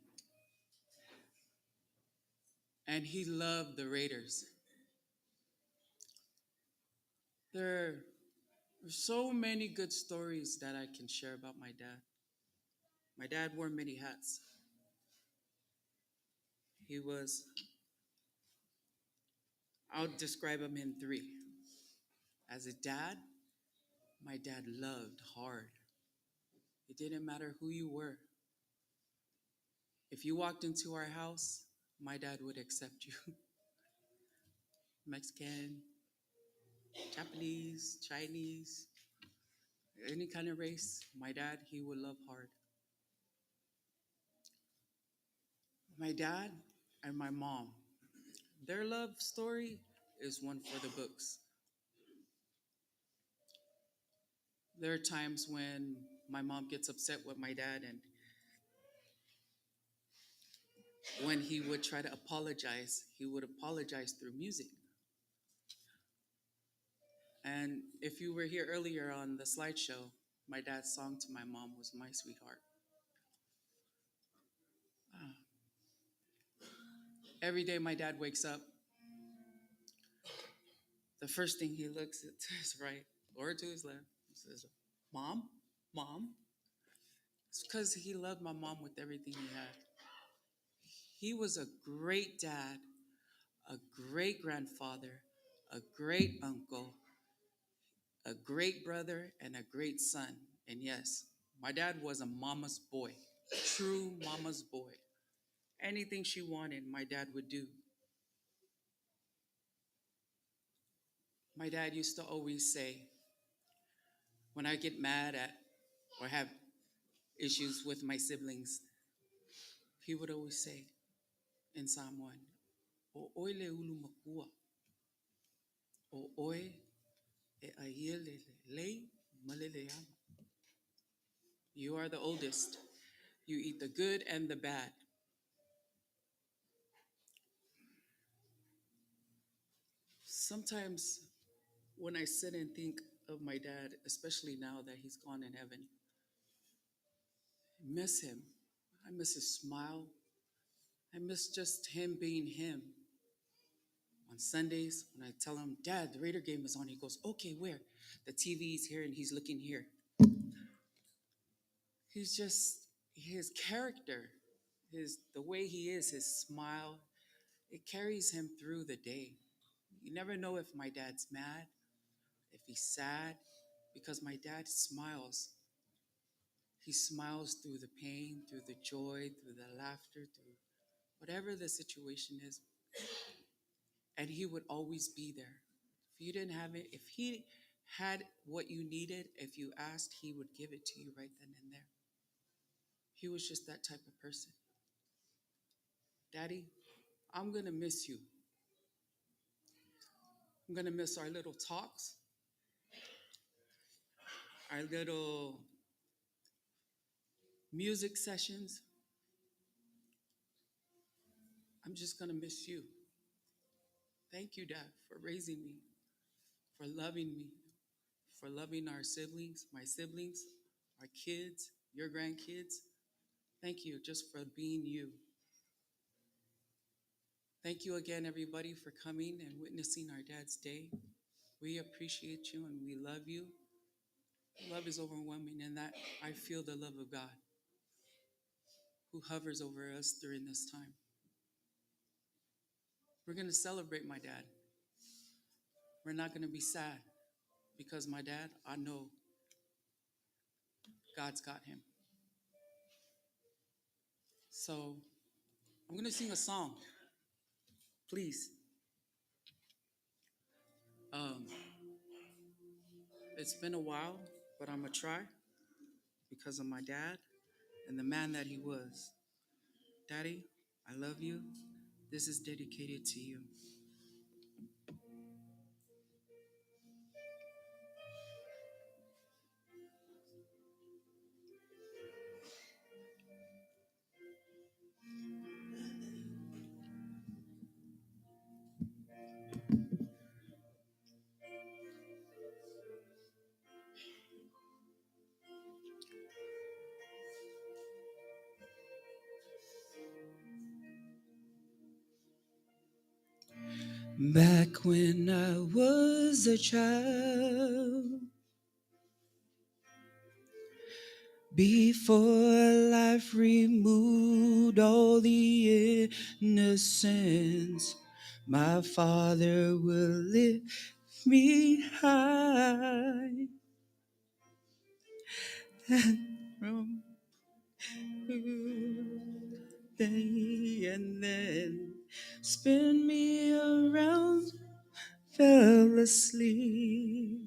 Speaker 6: And he loved the Raiders. There are so many good stories that I can share about my dad. My dad wore many hats. I'll describe him in three. As a dad, my dad loved hard. It didn't matter who you were. If you walked into our house, my dad would accept you. Mexican, Japanese, Chinese, any kind of race, my dad, he would love hard. My dad and my mom, their love story is one for the books. There are times when my mom gets upset with my dad, and when he would try to apologize, he would apologize through music. And if you were here earlier on the slideshow, my dad's song to my mom was My Sweetheart. Every day my dad wakes up, the first thing he looks at to his right or to his left, he says, Mom, Mom. It's because he loved my mom with everything he had. He was a great dad, a great grandfather, a great uncle, a great brother, and a great son. And yes, my dad was a mama's boy, true mama's boy. Anything she wanted, my dad would do. My dad used to always say, when I get mad at or have issues with my siblings, he would always say in Psalm 1, O oile ulu makua, o oe e aiele lei malele ama. You are the oldest. You eat the good and the bad. Sometimes when I sit and think of my dad, especially now that he's gone in heaven, I miss him. I miss his smile. I miss just him being him. On Sundays, when I tell him, Dad, the Raider game is on, he goes, okay, where? The TV is here and he's looking here. He's just, his character, the way he is, his smile, it carries him through the day. You never know if my dad's mad, if he's sad, because my dad smiles. He smiles through the pain, through the joy, through the laughter, through whatever the situation is. And he would always be there. If you didn't have it, if he had what you needed, if you asked, he would give it to you right then and there. He was just that type of person. Daddy, I'm going to miss you. I'm going to miss our little talks, our little music sessions. I'm just going to miss you. Thank you, Dad, for raising me, for loving me, for loving our siblings, my siblings, our kids, your grandkids. Thank you just for being you. Thank you again, everybody, for coming and witnessing our Dad's Day. We appreciate you and we love you. Love is overwhelming, and that I feel the love of God who hovers over us during this time. We're going to celebrate my dad. We're not going to be sad because my dad, I know God's got him. So I'm going to sing a song. Please. It's been a while, but I'm going to try because of my dad and the man that he was. Daddy, I love you. This is dedicated to you. Back when I was a child, before life removed all the innocence, my Father will lift me high. And from day and then spin me around, fell asleep.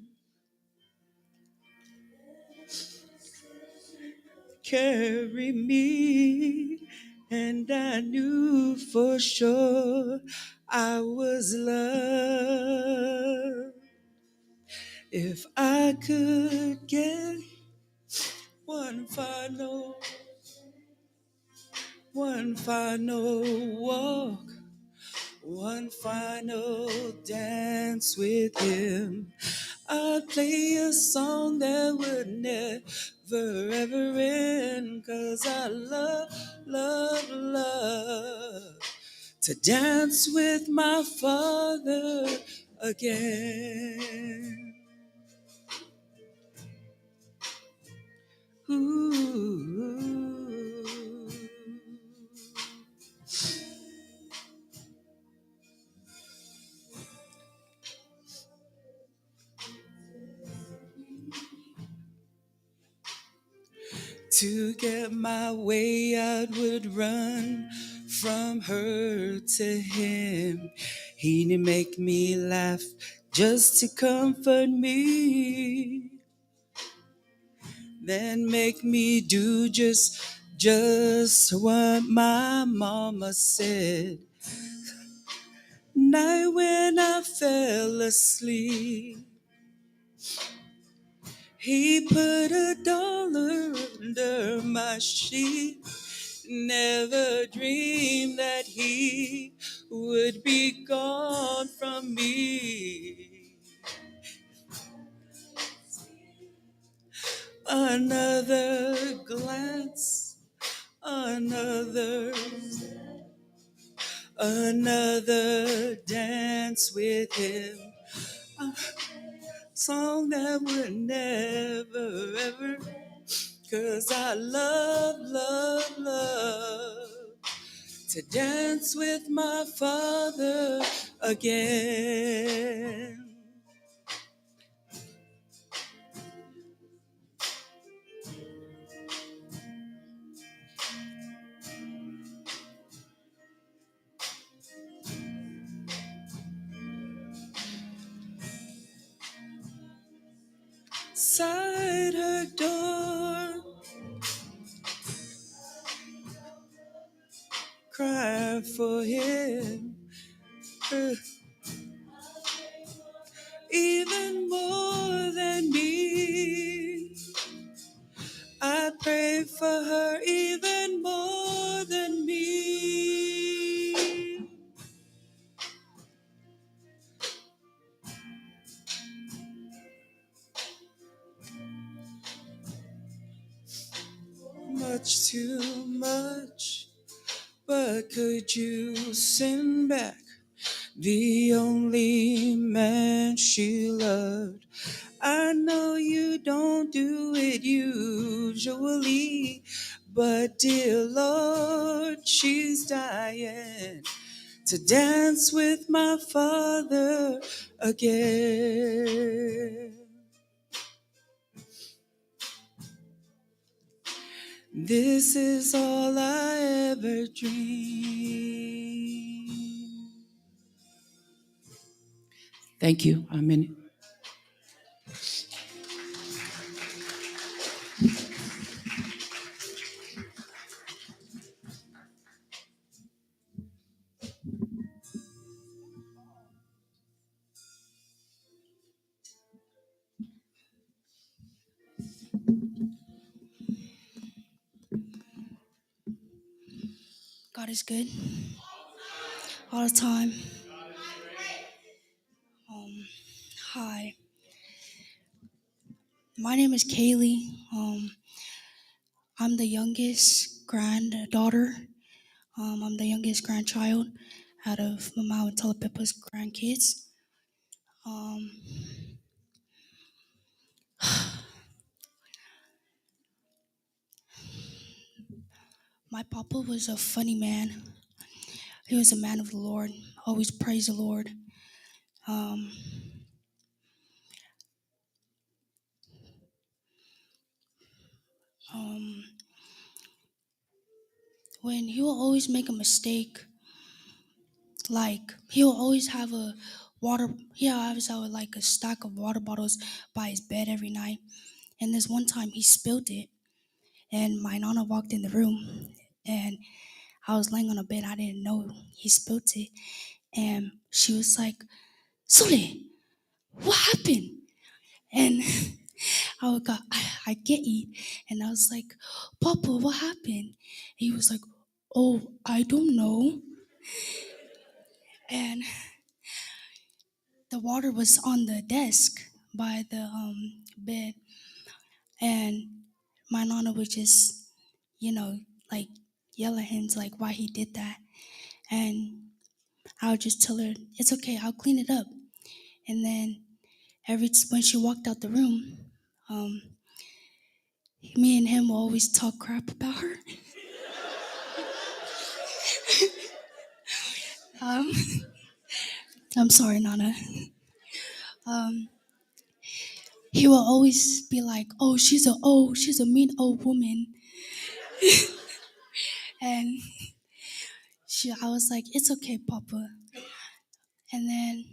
Speaker 6: Carry me, and I knew for sure I was loved. If I could get one final walk, one final dance with him, I'd play a song that would never ever end, 'cause I love, love, love to dance with my Father again. Ooh. To get my way, I would run from her to him. He didn't make me laugh just to comfort me, then make me do just what my mama said. Night when I fell asleep, he put $1 under my sheet. Never dreamed that he would be gone from me. Another glance, another dance with him. A song that would never ever, 'cause I love to dance with my father again. Side her door, cry for him, even more than me. I pray for her even more than me. Much too much, but could you send back the only man she loved? I know you don't do it usually, but dear Lord, she's dying to dance with my father again. This is all I ever dreamed. Thank you. I'm in.
Speaker 3: God is good all the time. Hi, my name is Kaylee. I'm the youngest granddaughter. I'm the youngest grandchild out of Mama and Talapepa's grandkids. Um, my papa was a funny man. He was a man of the Lord. Always praise the Lord. Um, um, when he will always make a mistake, like he'll always have a water. He always have like a stack of water bottles by his bed every night. And this one time he spilled it, and my nana walked in the room, and I was laying on a bed. I didn't know he spilled it, and she was like, "Sule, what happened?" And I get it, and I was like, "Papa, what happened?" He was like, "Oh, I don't know." And the water was on the desk by the bed, and my nana would just, like yell at him to, like, why he did that, and I would just tell her, "It's okay, I'll clean it up." And then when she walked out the room, um, me and him will always talk crap about her. um, I'm sorry, Nana. He will always be like, she's a mean old woman," and I was like, it's okay, Papa. And then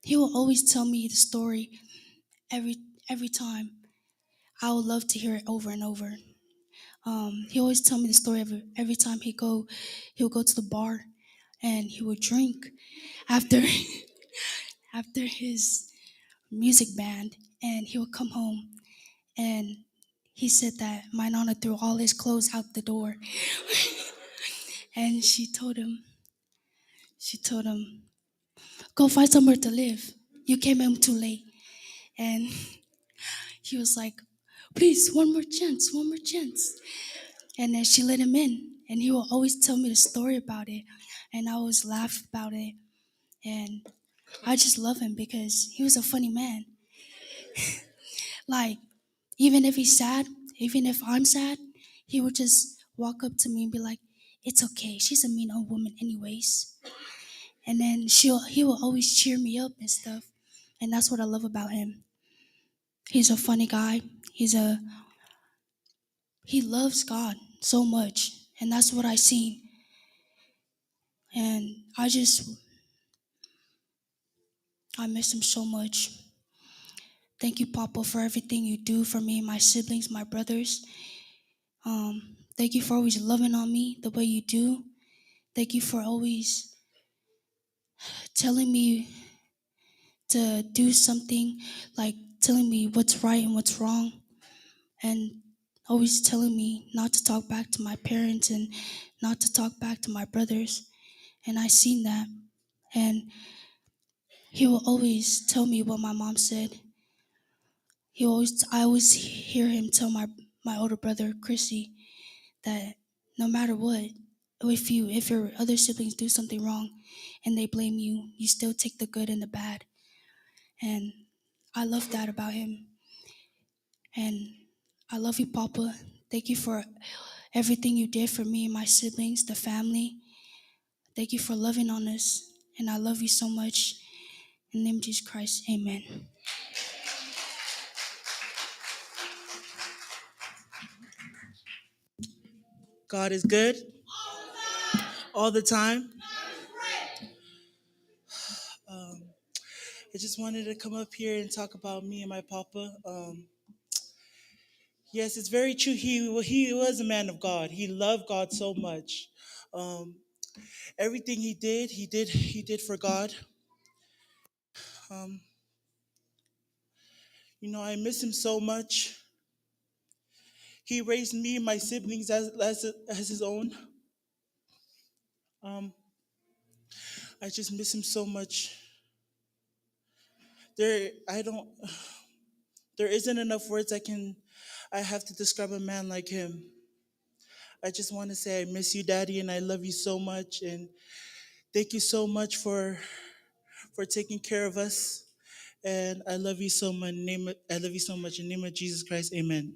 Speaker 3: he will always tell me the story every every time. I would love to hear it over and over. He always tell me the story every time he'll go to the bar and he would drink after after his music band, and he would come home and he said that my nana threw all his clothes out the door. And she told him, go find somewhere to live. You came home too late. And he was like, please, one more chance, one more chance. And then she let him in. And he will always tell me the story about it. And I always laugh about it. And I just love him because he was a funny man. Like, even if he's sad, even if I'm sad, he would just walk up to me and be like, it's okay. She's a mean old woman anyways. And then he will always cheer me up and stuff. And that's what I love about him. He's a funny guy. He loves God so much. And that's what I seen. And I miss him so much. Thank you, Papa, for everything you do for me, my siblings, my brothers. Thank you for always loving on me the way you do. Thank you for always telling me to do something, like telling me what's right and what's wrong, and always telling me not to talk back to my parents and not to talk back to my brothers. And I seen that. And he will always tell me what my mom said. I always hear him tell my older brother Chrissy that no matter what, if your other siblings do something wrong and they blame you, you still take the good and the bad. And I love that about him. And I love you, Papa. Thank you for everything you did for me and my siblings, the family. Thank you for loving on us. And I love you so much. In the name of Jesus Christ, amen.
Speaker 7: God is good all the time. I just wanted to come up here and talk about me and my papa. Yes, it's very true. He was a man of God. He loved God so much. Um, Everything he did for God. Um, I miss him so much. He raised me and my siblings as his own. Um, I just miss him so much. There, I don't. There isn't enough words I have to describe a man like him. I just want to say I miss you, Daddy, and I love you so much. And thank you so much for taking care of us. And I love you so much. I love you so much. In the name of Jesus Christ, amen.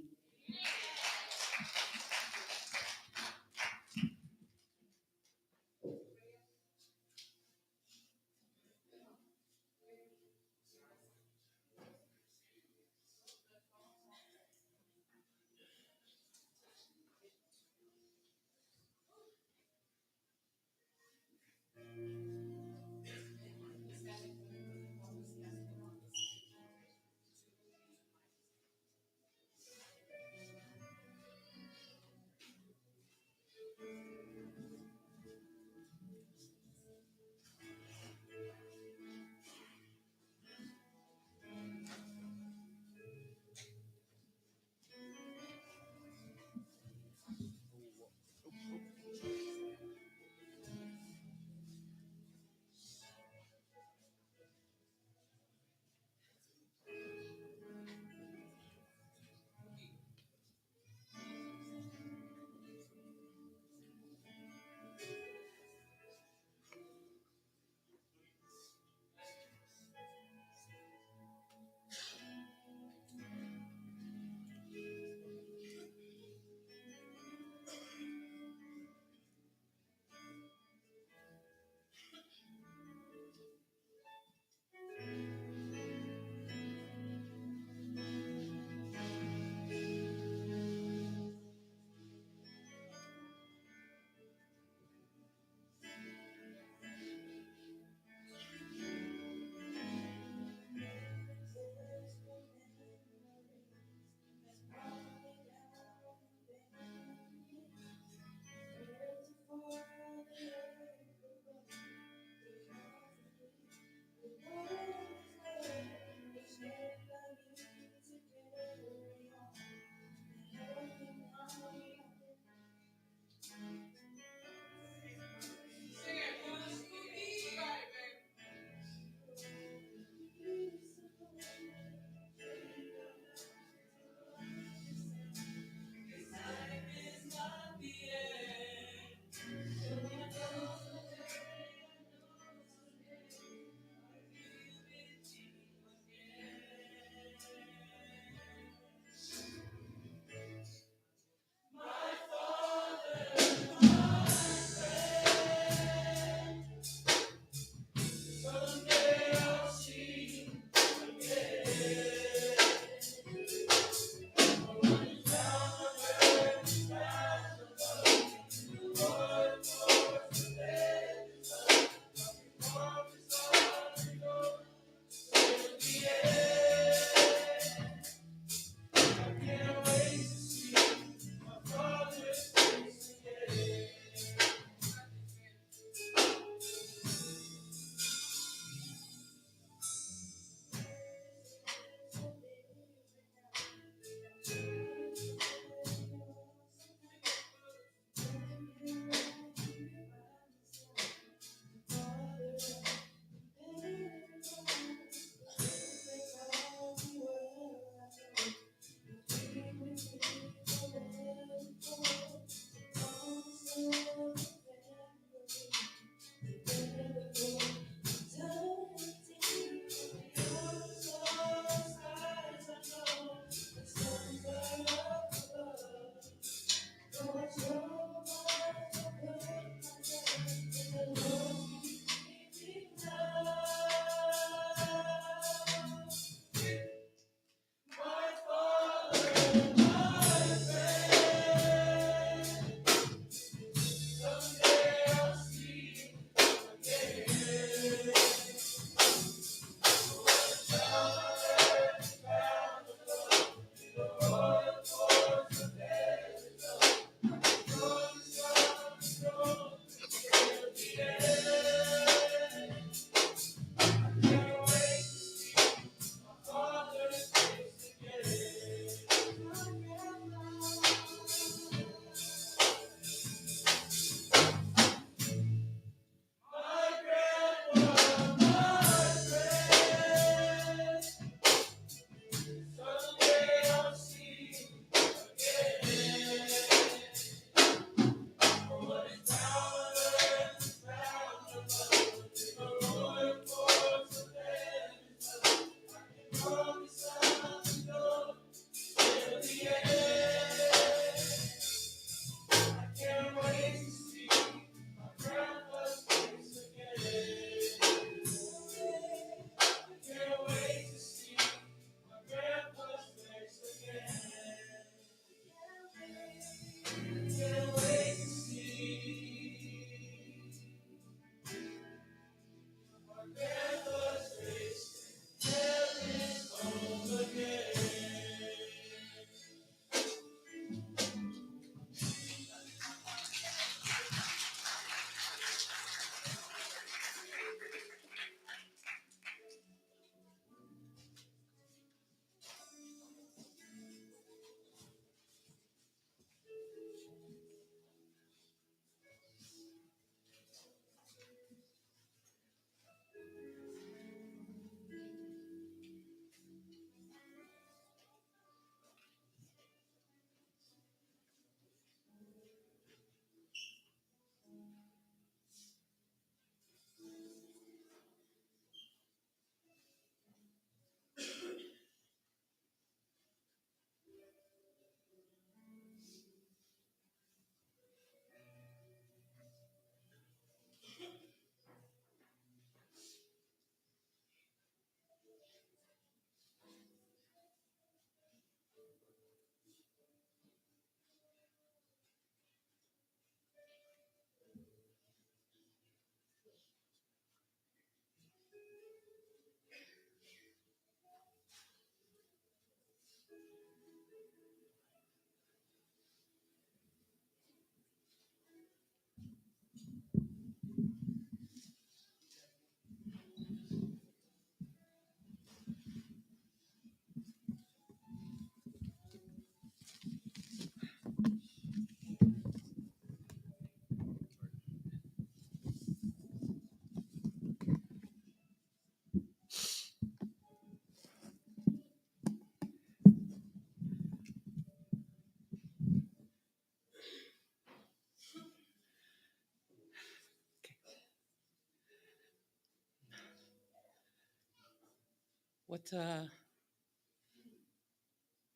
Speaker 8: O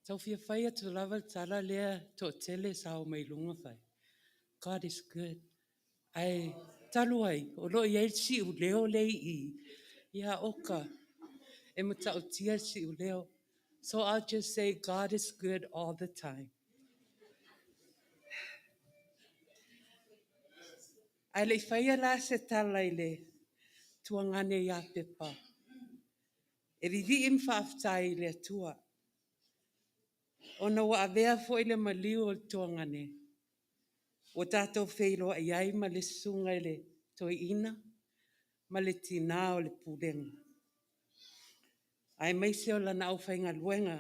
Speaker 8: tau fia whaia tu lava tala lea to tele sa o mai lunga whai. God is good. Ai talu ai, o lo i si u leo lei I. Ia oka, e muta o tia si u leo. So I'll just say God is good all the time. Ai le whaia la se tala I le tuangane ia pepa. E vivi im whaaftai le tua. Ona wa avea fo ile maliu o tuangane. O tātou wheilo a iai ma le sunga le toi ina, ma le tina o le pulenga. Ai meise o lana au whainga luenga,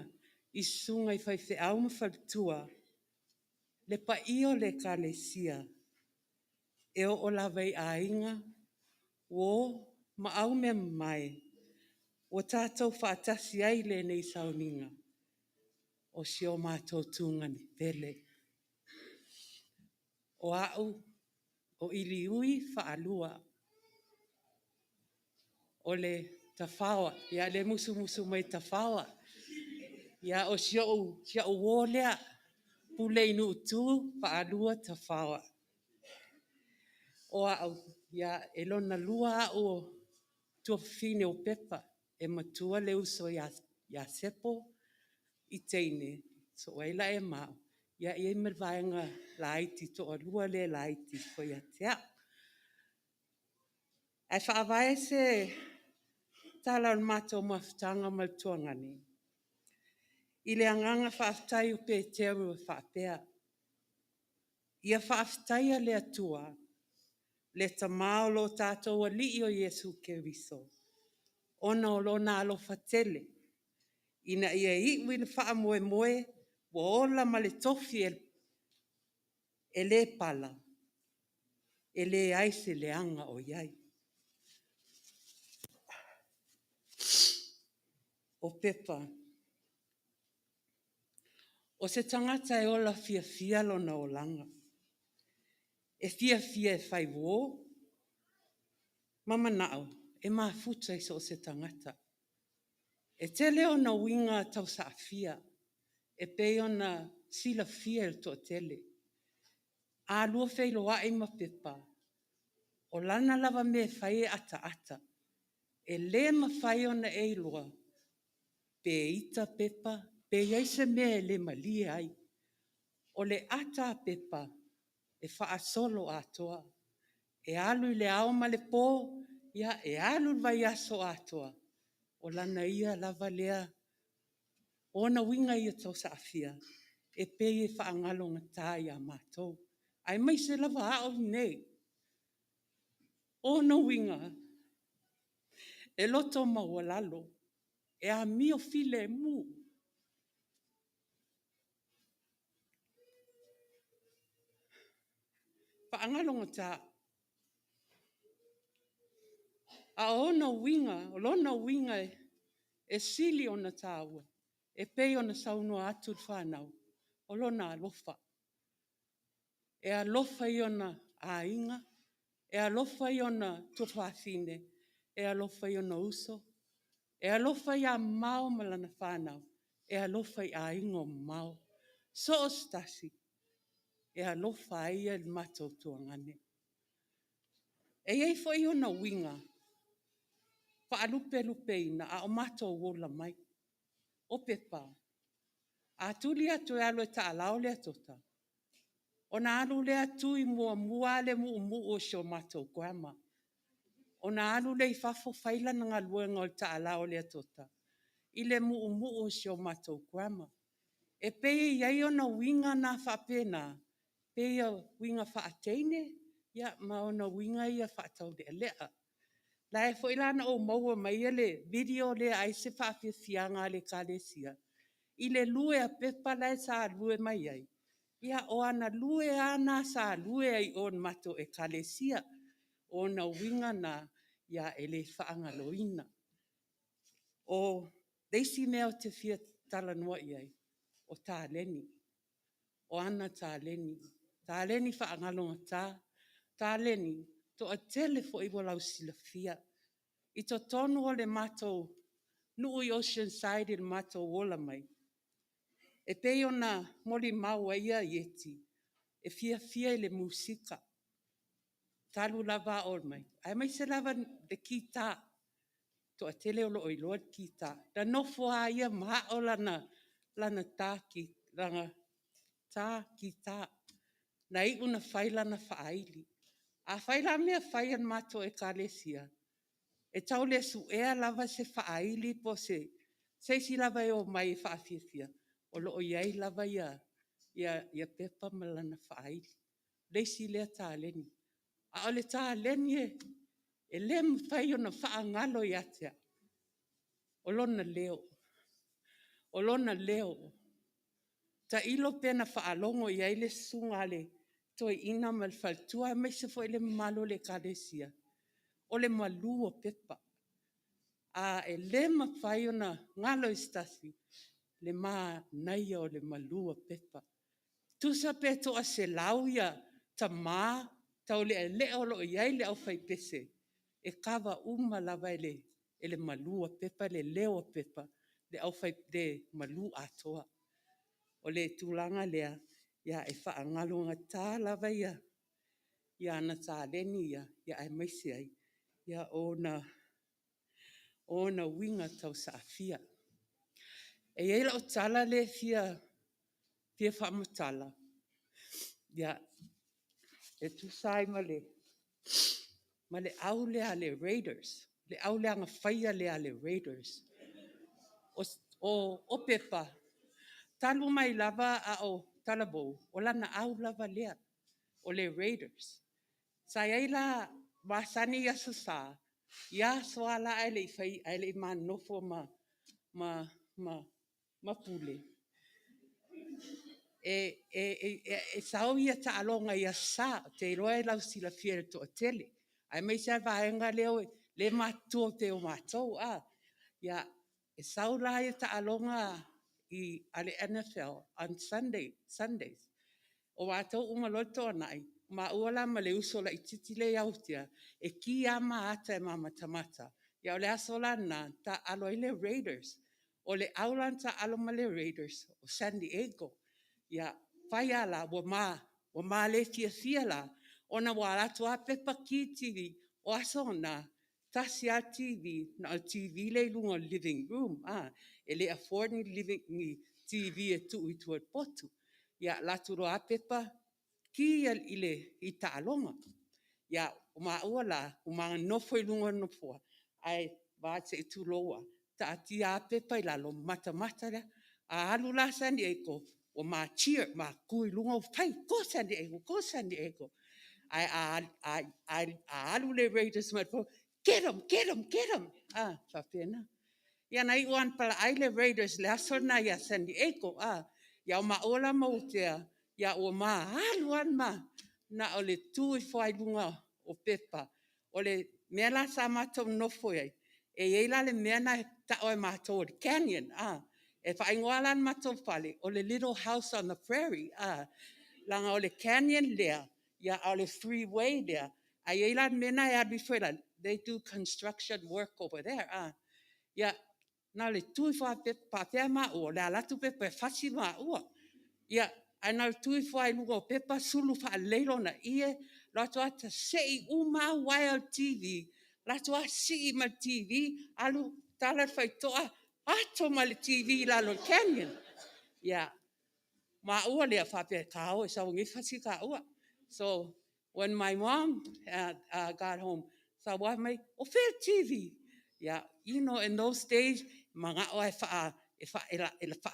Speaker 8: I sunga I whai au ma whaltua, le pa io le ka le sia, e o lawai a inga, o ma au me mai, o tātou whaatasi ai le nei Sauniga, o sio mātou tunga ni pele. O au, o iliui whaalua, o le tawhawa, ia le musu mai tawhawa, ia o sio o lea, pule inu tu whaalua tawhawa. O au, ia elona lua o tua fine o pepa, e matua le uso ia sepo I teine, so waila e mau. Ia I mervaenga laiti to o lua le laiti ko ia tea. Ai whaavae se tala on mato maftanga mal tuangani. I le anganga whaaftai o pe teru whaapea. Ia whaaftai a le atua, le tamao lo tātou a li o Yesu Keriso. Ona o lona alo fatele. Ina ia I wina wha moe, wa ola ma le tofi e le pala, e le aise le anga o iai. O pepa, o se tangata e ola fia lona o langa. E fia e whai wō, mama nao, e maa futa I so se tangata. E tele ona winga tau sa fia, e pe ona sila fia el to tele. A lua feilo wa e ma pepa, o lana lava me whai ata. E le ma whai ona e lua, pe ita pepa, pe yaise me le malie ai. O le ata pepa, e wha solo atoa. E alu le ao ma le pō, ia e alu vai aso atoa. O lana ia lava lea, ona winga ia tau sa afia, e pe e wha ngalonga tā ia mātou. Ai mai se lava ao nei. Ona winga, e loto mawalalo, e a mio file mu. Whaangalonga tā. A ona winga e sili ona tāua. E pei ona saunua atu whanau. O lona alofa. E alofa I ona a inga. E alofa I ona tuwhawhine. E alofa I ona uso. E alofa I a mau malana whanau. E alofa I a ingo mau. So o stasi. E alofa ai e matou tuangane. E ei fo I ona winga. Lupe ina a o matou wola mai. O pepa. A tuli atu e alo e Ailao le atota. O na alu le atu I mua le mu o sio matou grandma. O na alu le I fafo faila na ngā luenga o Ailao le atota. I le mu o sio matou grandma. E pei iai ona winga na whapena. Pei winga whaateine. Ia ma ona winga ia whaatau le lea. La e fo ilana o maua mai le video le aise whaafia fianga le kalesia. I le lue a pepa lai sa lue mai ai. Ia o ana lue ana sa lue ai on mato e kalesia. O na winga na ia ele whaanga loina. O deisi mea o te fia talanua iai. O tā leni. O ana tā leni. Tā leni whaangalonga tā. Tā leni. To a tele fo I walau sila fia. I to tonu o le matou nui Oceanside il mato wola mai. E pei ona moli mau ia ieti. E fia le musika. Talu lava ol mai. Ai mai se lava de kita. To a tele o lo oiloa kita. Da nofo a ia maa o lana tā ki, langa tā ki tā. Na i una whaila na whaaili. A whaila mea whaian mato e kalesia. E tau le su ea lava se whaaili po se si lava e o mai whaafifia. O lo o iai lava ia pepa malana whaaili. Leisi lea tā leni. A ole tā leni e lem whai o na whaangalo i atea. O lona leo. O lona leo. Ta ilo pena whaalongo i aile sungale. Toi ina mal faltua me se foi le malo le kalesia. O le malu o pepa. A e le mawhai o na ngalo istasi. Le maa naia o le malu o pepa. Tusa pe to a se lauia ta maa. Tau le o lo iai le au fai pese. E kawa lava ele malu o pepa le leo o pepa. Le au fai de malu atoa. O le tūlanga lea. Ia e whaangalunga tā lava ia. Ia ana tā leni ia. Ia ai maisi ai. Ia ona winga tau sa afia. E eila o tala le fia whamatala. Ia e tu sai ma le au lea le Raiders. Le au lea nga whaia lea le Raiders. O pepa. Talu mai lava a o talabou. O lana au lava lea. O le Raiders. Sa eila masani ia sa. Ia soala ele I whai ele I manofo ma pule. E sau ia ta alonga ia sa. Te roe lau sila fiere to a tele. Ai mai sa vaenga leo le matua te o matou. Ia e sau la ia ta alonga I ale NFL on Sundays. O matou umaloto nai. Ma uala ma le uso la ititi le iautia. E ki ama ata e mama tamata. Ia o le asola na ta alo le Raiders. O le aulan ta alo ma le Raiders. O San Diego. Ia whai ala wa ma le fia la. Ona wala tua pepa ki TV. O aso na tasi a TV. Na o TV le lunga living room. E le affording living ni TV e tu I tuat potu. Ia laturo a pepa. Ki I ta'alonga. Ia, ua la, umanga nofo I lunga nofoa. Ai, te tu loa. Ta ati a pepa I lalo mata lea. A alu la San Diego. O ma cheer, ma kui lunga o fai. Go San Diego. Ai, alu le Raiders ma po. Get him. Whapena. Ia nai uan pala ai le Raiders le aso na ia San Diego. Ia o ma ola mautea. Ia o ma aluan ma na o le tui whai lunga o pepa. O le mea la sa matou nofo ai. E eila le mea na ta oe matou o le canyon. E whaingoalan matou pale. O le little house on the prairie. Langa o le canyon lea. Ia o le freeway lea. A eila mea na e adi whela. They do construction work over there. Ia na le tui wha pepa pia ma ua. Le alatu pepa e whasi ma ua. Ia ana tui whai lunga o pepa sulu wha leilo na ie. Lato ata sei uma wild TV. Lato a si ma TV. Alu tala whai toa. Ato ma le TV lalo canyon. Ia. Ma ua lea whapea ka au. E sa ungi whasi ka ua. So when my mom got home. Sa wa mai. O fair TV. Yeah, you know, in those days, mga o e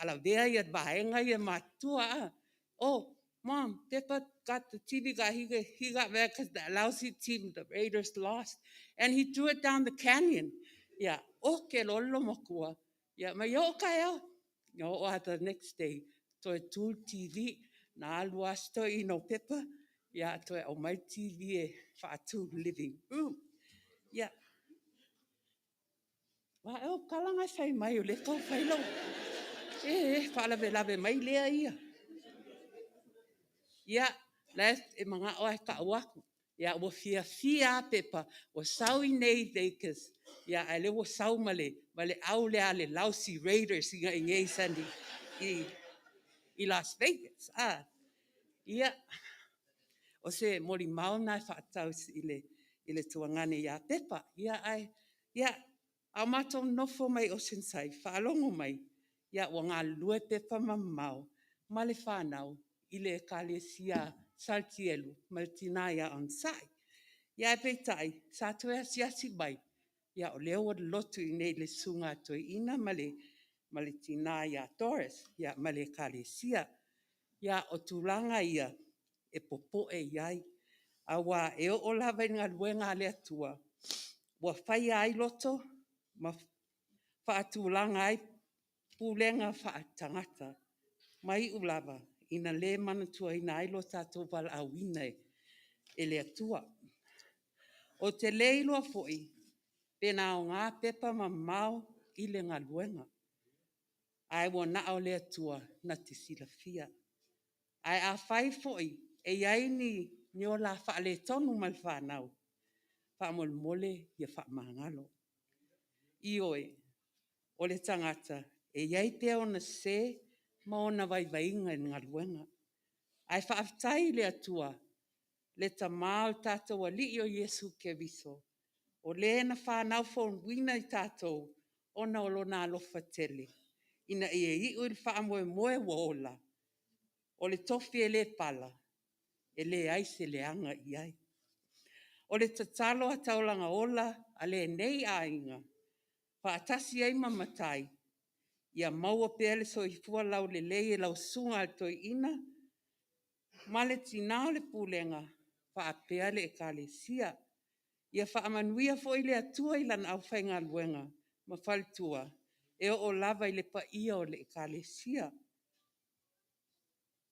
Speaker 8: la vea ia vaenga ia matua. Oh, Mom, Peppa got the TV guy. He got mad because the lousy team, the Raiders, lost, and he threw it down the canyon. Yeah, okay, lolo makua. Yeah, ma yo kaya. No, the next day, to a tool TV na aluasto ino Peppa. Yeah, to a my TV for two living room. Yeah. Wa o kalanga fai mai o le kau fai lau. Whala lave mai lea ia. Ia, la e mga oa ka awaku. Ia ua fia pepa, ua sau I nei Lakers. Ia ai le ua sau male au le ale Lausi Raiders I ngei sani I Las Vegas. Ia, o se mori mauna whaatau I le tuangane ia pepa. Ia, au matou nofo mai o sensai, whaalongo mai. Ia, ua ngā lue pepa mamau, ma le whanau, I le kalesia saltielu, ma le tina ia on sai. Ia e peitai, sa toea siasi mai. Ia o leo o lotu I nei le sunga toi ina ma le tina ia Doris, ia ma le kalesia. Ia o tūlanga ia, e popo e iai. Awa e o lava I ngā luenga le atua. Ua whai ai loto, ma whaatūlanga ai, pūlenga whaatangata. Mai ulava, ina le manatua ina ai lo tātou wala awina e le atua. O te leilo a foi, pena o ngā pepa mamau I le ngā luenga. Ai wa na o le atua na te silafia. Ai a whai foi, e iai ni o la wha le tonu mal whanau. Wha mole ia wha mangalo. I oe, o le tangata, e iai te ona se ma ona vai vainga ngā luenga. Ai wha aftai le atua, le tamau tātou a li o Yesu ke viso. O le na whanau whon wina I tātou, ona o lona alofa tele. Ina I ui wha amoe moe wa ola. O le tofi e le pala, e le aise le anga I ai. O le tatalo a taulanga ola, a le nei a inga. Wha atasi ai mamatai, ia maua pele so I fua lau le lei e lau sunga al toi ina, ma le tina o le pulenga, wha apea le e kalesia. Ia wha amanuia fo I le atua I lan au whainga luenga, ma whalitua, e o lava I le pa ia o le e kalesia.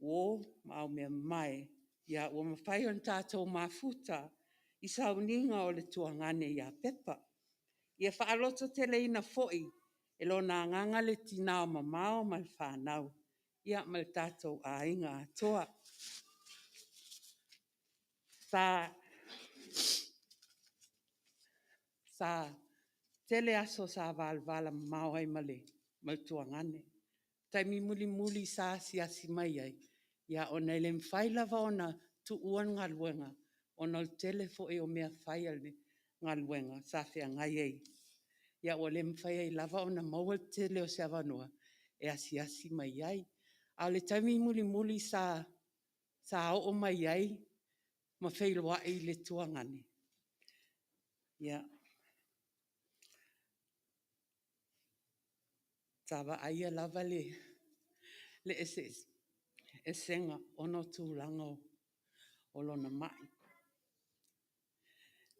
Speaker 8: O, ma au mea mai, ia ua mawhai on tātou mafuta, I Sauniga o le tuangane ia pepa. Ia whaaloto tele ina foi, e lo nā nganga le tina o mamao mal whanau. Ia mal tātou a inga atoa. Sa tele aso sa vala mamao ai male, mal tuangane. Taimi muli sa siasi mai ai. Ia ona ele mwhai lava ona tu uan ngā luenga. Ona o tele fo e o mea whai ale ngā luenga. Sa whea ngai ei. Ia o le mwhai ai lava ona maua tele o se avanua. E asiasi mai ai. A le taimi muli sa o mai ai. Ma whailoa i le tuangane. Ia. Tawa aia lava le eses. E senga ono tūlanga o lona mai.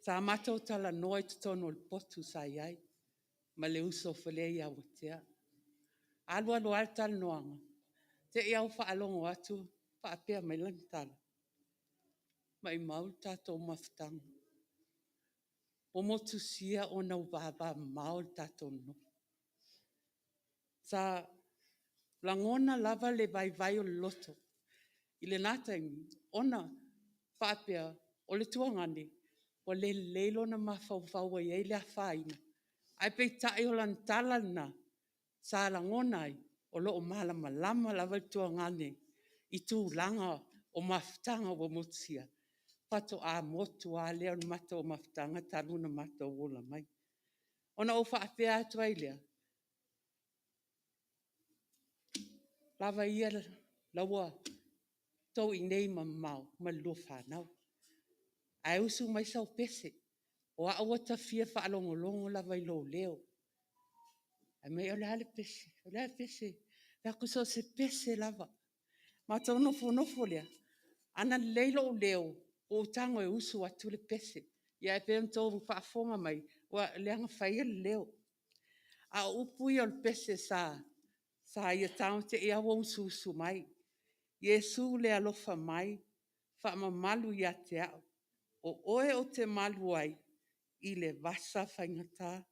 Speaker 8: Sa matou tala noa I tutono le potu sa iai, ma le uso whale I awatea. Alua al tala noanga, te iau whaalongo atu, whaapea mai lang tala. Mai maul tātou mafutanga. O motu sia o nau baba maul tātou no. Sa langona lava le vai o loto. I le nātaimi, ona whaapea o le tuangane, o le leilo na mawhau ai e le awhaina. Ai pei tai o lan talana, sa langona ai, o lo o malama lava le tuangane, I tū langa o mafutanga o mutsia. Pato a motu a leo na mata o mafutanga, taluna mata o ola mai. Ona o whaapea atu ai lea. Lava ia laua tau I nei mamau, ma lua whanau. Ai usu mai sau pese, o a awa ta fia whaalongolongo lava I lo leo. Ai mai o le ale pese, Pea kuso se pese lava. Ma tau nofo lea, ana leilo o leo, o tango e usu atu le pese. Ia e pēm tau whaafonga mai, wa leanga whaia le leo. A upui o le pese sa ia tau te ea wa usu mai. Yesu le alofa mai, whaamamalu ia te au. O oe o te malu ai, I le vasa whaingata.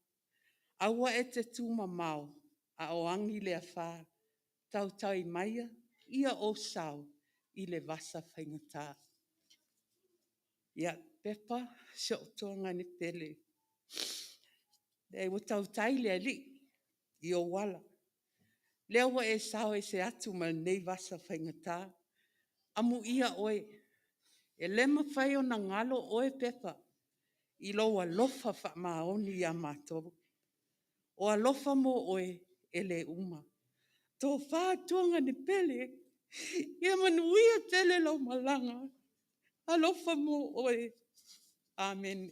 Speaker 8: Aua e te tūmamau, a o angi le awha, tau I maia, ia o sau, I le vasa whaingata. Ia, Pepa, so tonga ni pele. Dei wutau taile ali, I o wala. Lea wa e sao e se atu ma nei vasa whaingata. Amu ia oe, e lema whai o na ngalo oe pepa. I loa lofa wha maoni a mātou. O alofa mo oe e le uma. Tō whātuanga ni pele, ia manuia tele lau malanga. Alofa mo oe. Amen.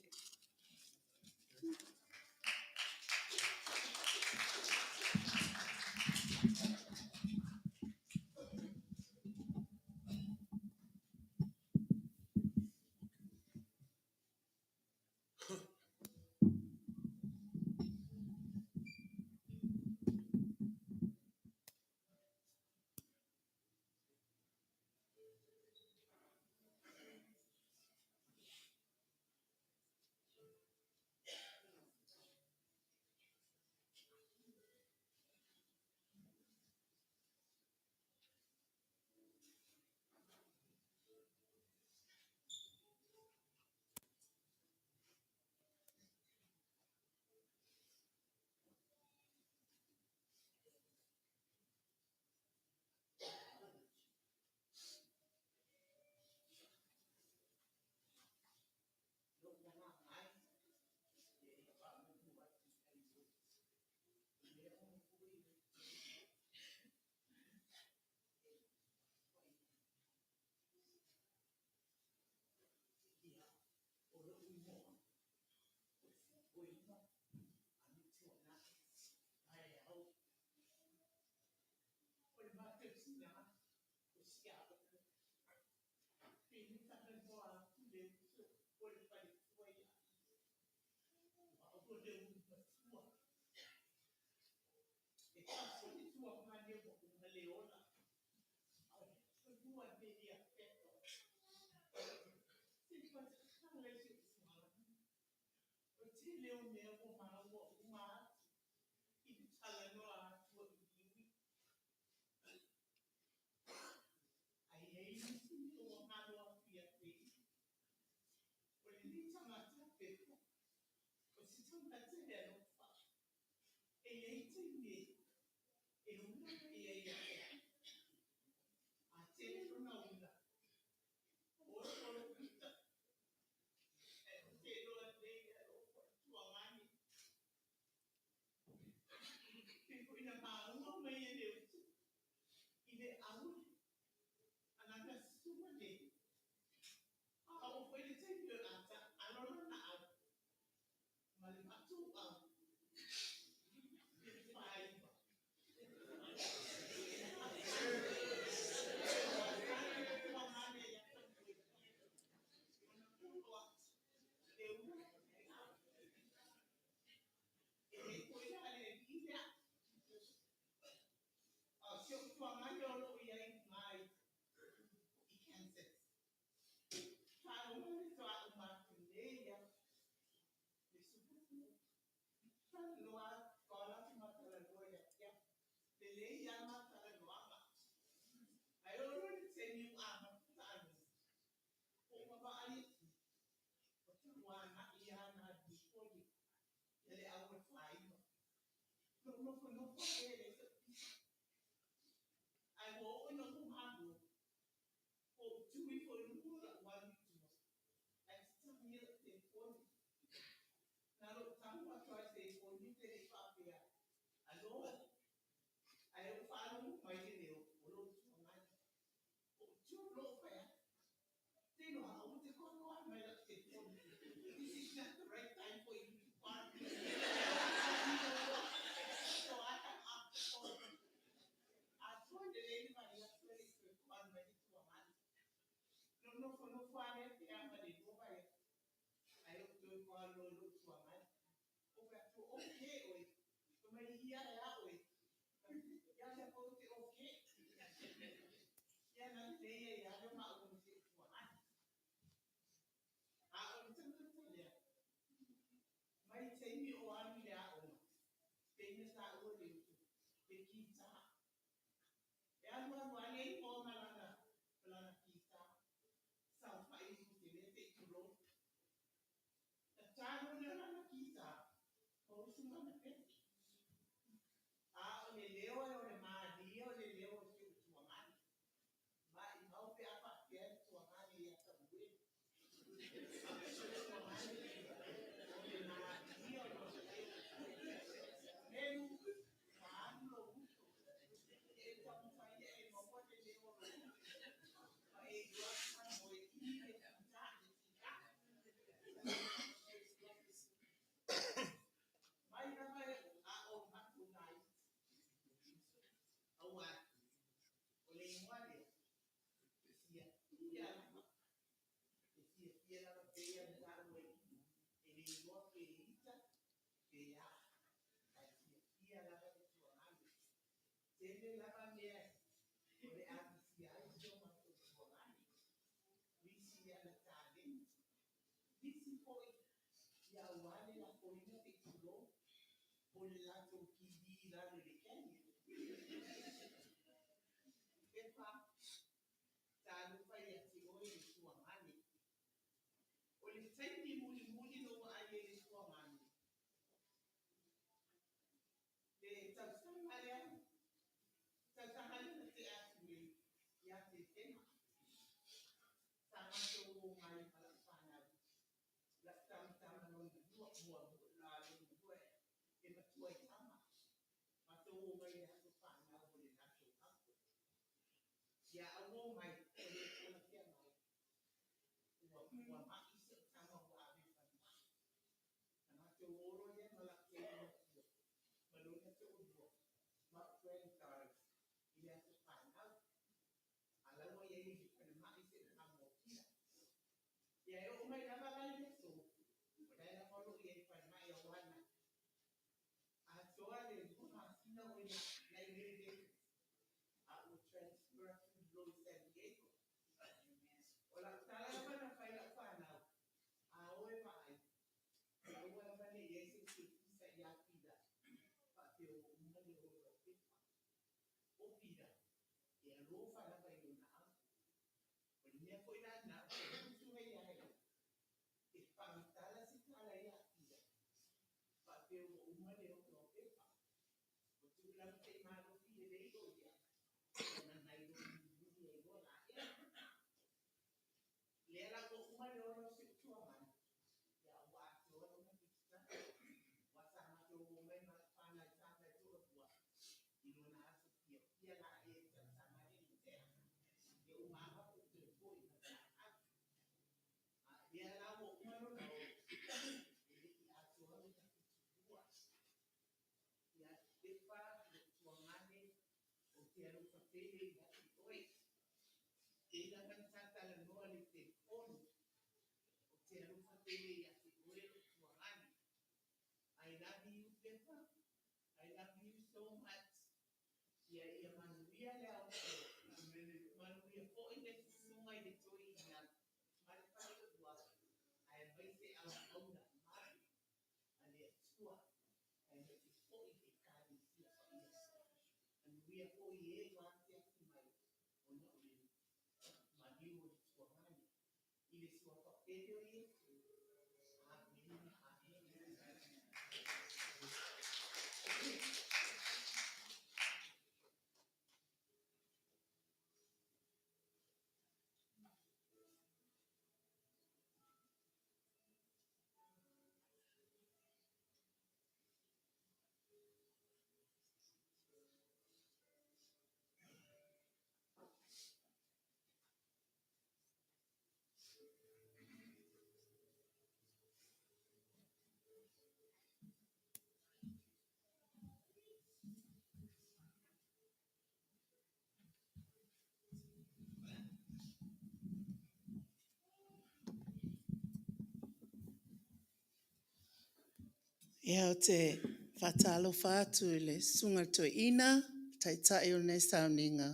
Speaker 7: Ia o te whatalo whātu le sunga to ina, taitai o nei Sauniga.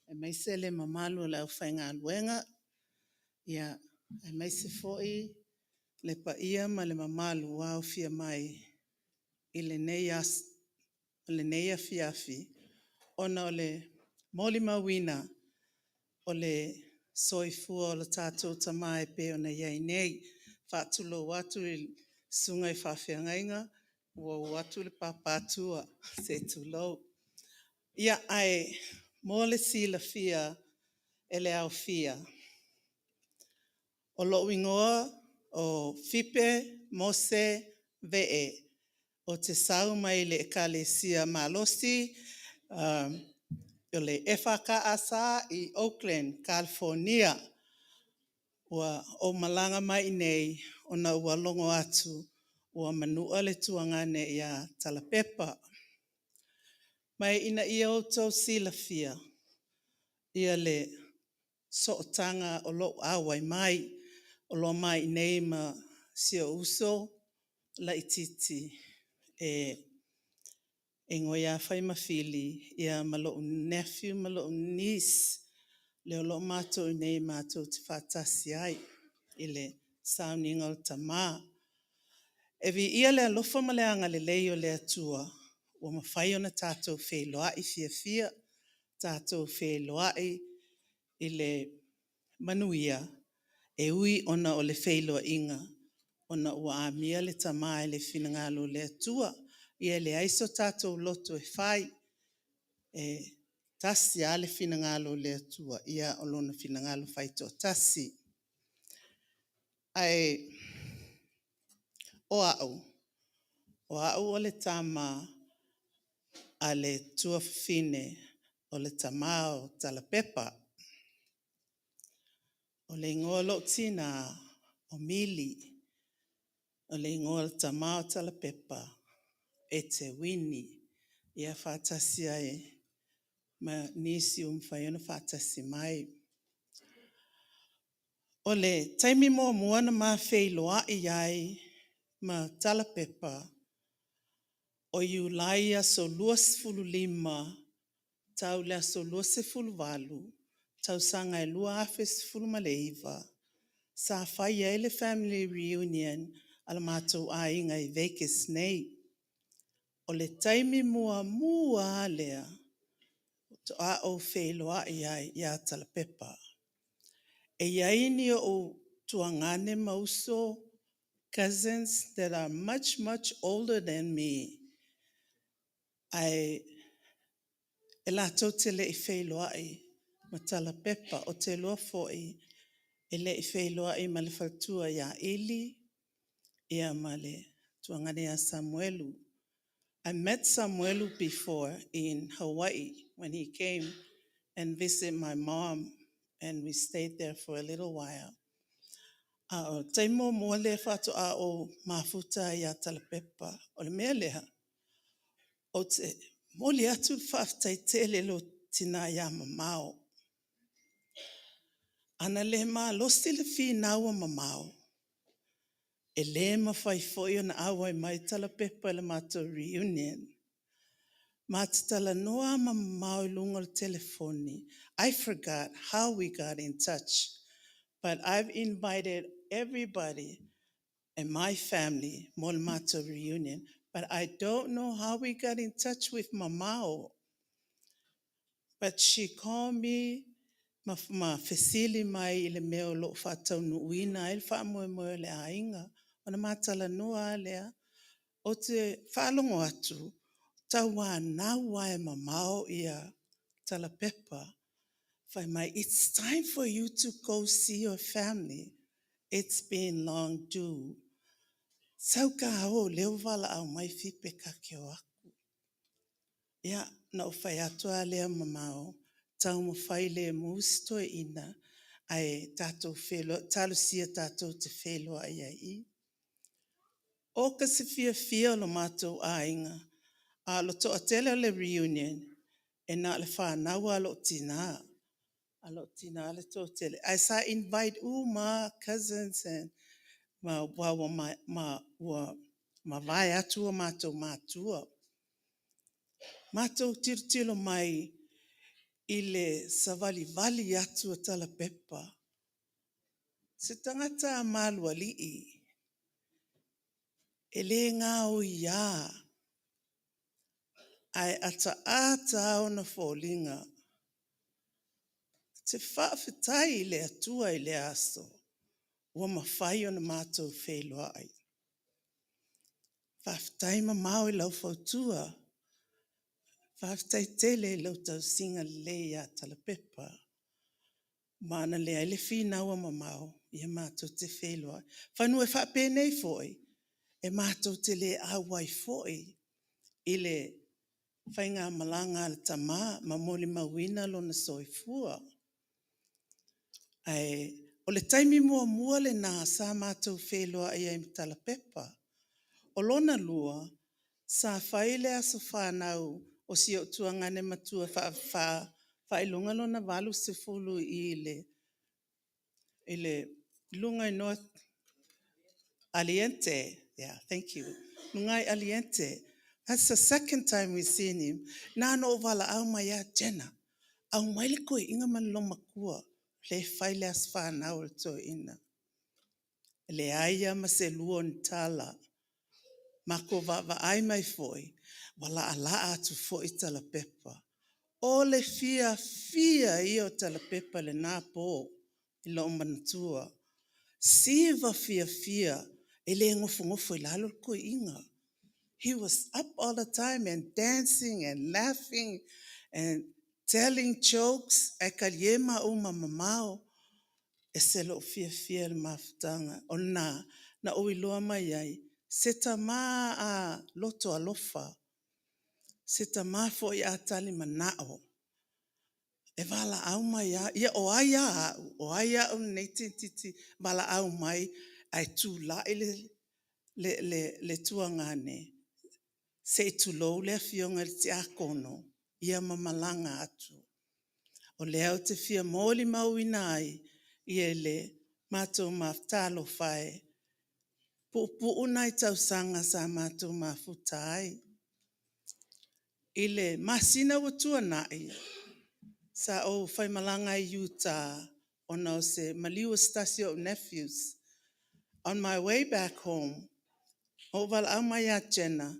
Speaker 7: E maise le mamalu le au whainga luenga. Ia, e maise foi le paia ma le mamalu wau fia mai. I le nei afiafi. Ona o le moli mawina o le soifua o le tātou tamae pe o na iai nei. Whātulo watu i sunga i whawhiangainga. Ua watu le papatua se tulo. Ia ai mo le sila fia e le au fia. O lo ingoa o fipe mose vee. O te sau mai le ekalesia malosi o le EFKAS i Oakland, California. Ua o malanga mai nei o na ua longo atu ua manua le tuangane ia Talapepa. Mai ina ia o tau sila fia. Ia le sootanga o lo awai mai. O lo mai nei ma sia uso la ititi. e ngoia whai mawhili ia malo nephew, malo niece, leo lo mātou i nei mātou te whātasi ai i le Sauniga o tamā. E vi ia le alofa ma le anga le lei o le atua, ua mawhai ona tātou wheloai fia, tātou wheloai i le manuia, e ui ona o le wheloa inga, ona ua amia le tamā e le finangalo le atua, ia le aiso tātou loto e whai, e tasi a le finangalo le atua, ia o lona finangalo whai tō tasi. Ai, o au o le tama a le tua fine o le tama o Talapepa, o le ingoa lo tina o mili, o le ingoa le tama o Talapepa Eteuini, ia whātasi ai, ma nisi Tofaeono whātasi mai. O le taimi mua na mā wheiloa i ai ma Talapepa, o Iulai aso 25, tau le aso 28, tau sanga e 2.12 sa whai ai le family reunion ala mātou ainga i Vegas nei. O le taimi mua lea, to a o wheloa i ai ia Talapepa. E iaini o tuangane mauso cousins that are much older than me. Ai e la tau te le i wheiloa i ma Talapepa o te loa foi e le i wheiloa i ma le whautua ia Ili, ia ma le tuangane a Samuelu. I met Samuelu before in Hawaii when he came and visited my mom, and we stayed there for a little while. Taimo mo le whatu a o mafuta ia Talapepa, o le mea leha. O te moli atu whaftai tele lo tina ia mamao. Ana le ma losti le whinaua mamao. E le mawhai foi ona awa i mai Talapepa le mātou reunion. Mātitala noa mamao i lunga le telefoni. I forgot how we got in touch, but I've invited everybody in my family, mo le mātou reunion, but I don't know how we got in touch with mamao. But she called me, ma fesili mai i le meo lo whatau nuuina, il wha moe le ainga, ona mātala noa lea, o te whalongo atu, tau wā nāua e mamao ia Talapepa, whai mai, it's time for you to go see your family. It's been long due. Sau ka o leo wala au mai whipe ka keo aku. Ia, na o whai atua lea mamao, tau mo whai le musto e ina, ai tātou whelua, talusia tātou te whelua ia I. O ka se fia lo mātou ainga, a lo to atele le reunion, e na le whānaua lo tina. A lo tina le to tele. I sa invite my cousins and ma vai atua mātou mātua. Mātou tiro mai I le savali atua Talapepa. Se tangata malua lii, e le ngā o ia, ai ata ona fōlinga. Te whaafetai le atua I le aso, ua mawhai ona mātou wheloa ai. Whaafetai mamau I lau whautua, whaafetai tele lau tau singa le ia Talapepa. Mana le ai le whinaua mamau, ia mātou te wheloa. Whanua e whaapenei foi, e mātou te le awai foi, I le whainga malanga le tamā, ma moli mawina lona soifua. Ai, o le taimi mua le nā sa mātou wheloa I Talapepa. O lona lua, sa whaile aso whanau, o si o tuangane matua whailunga lona walu se fulu I le lunga I North Aliente. Yeah, thank you. Lunga I Aliente. That's the second time we've seen him. Na no vala au maya Jenna. Au maile ko inga man lo makua. Le faile as fa na to ina. Le aia ma se luon tala. Mako va ai mai foi. Wala ala atu foi Talapepa. O le fia io Talapepa le na po. Ilo manatua. Siva fia. Ele ngofo lalo ko inga. He was up all the time and dancing and laughing and telling jokes. E kaliema uma mamao. E se lo fia le mafutanga. O na oiloa mai ai. Se tama a loto alofa. Se tama fo i atali manao. E wala au mai a. Ia o aia o neiti titi. Wala au mai ai tu la le tuangane. Se tu lo le Afioga Tiakono. Ia mamalanga atu. O leo te fia moli mauina ai. Ia le mato maftalo fai. Pupu unai tau sanga sa mato mafutai. Ile masina watua nai. Sa o fai malanga I Utah. Ona o se maliu stasio nephews. On my way back home. O val au mai a Jenna.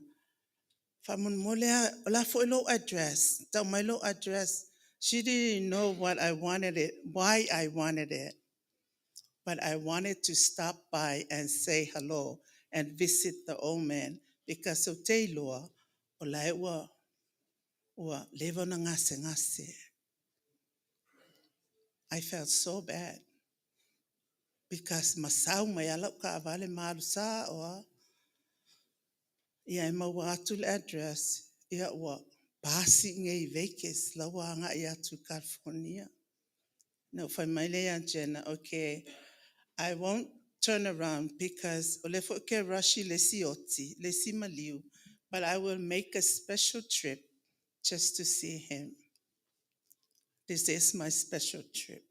Speaker 7: Famun molea la fo lo address. Tau my lo address. She didn't know what I wanted it, why I wanted it. But I wanted to stop by and say hello and visit the old man because of Taylor o lai wa levo na ngase. I felt so bad because masau mai ala ka vale malu sa o ia ma watul address ia wa pasi ngai vekes la wa nga ia to California. No, for my Jenna, okay, I won't turn around because olefoke rashi lesi maliu, but I will make a special trip just to see him. This is my special trip.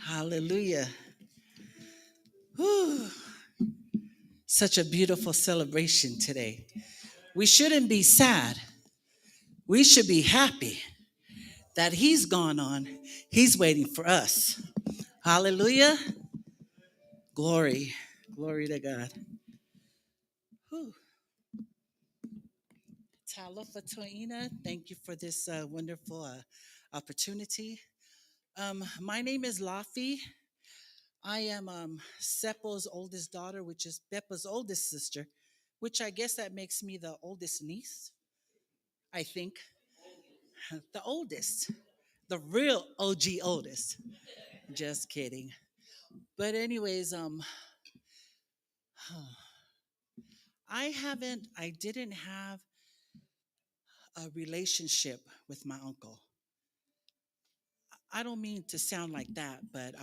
Speaker 9: Hallelujah. Whew. Such a beautiful celebration today. We shouldn't be sad. We should be happy that he's gone on. He's waiting for us. Hallelujah. Glory. Glory to God. Whew. Talofa Toina, thank you for this wonderful opportunity. My name is Lafi. I am Seppo's oldest daughter, which is Beppa's oldest sister, which I guess that makes me the oldest niece, I think. The oldest, the real OG oldest. Just kidding. But anyways, I didn't have a relationship with my uncle. I don't mean to sound like that, but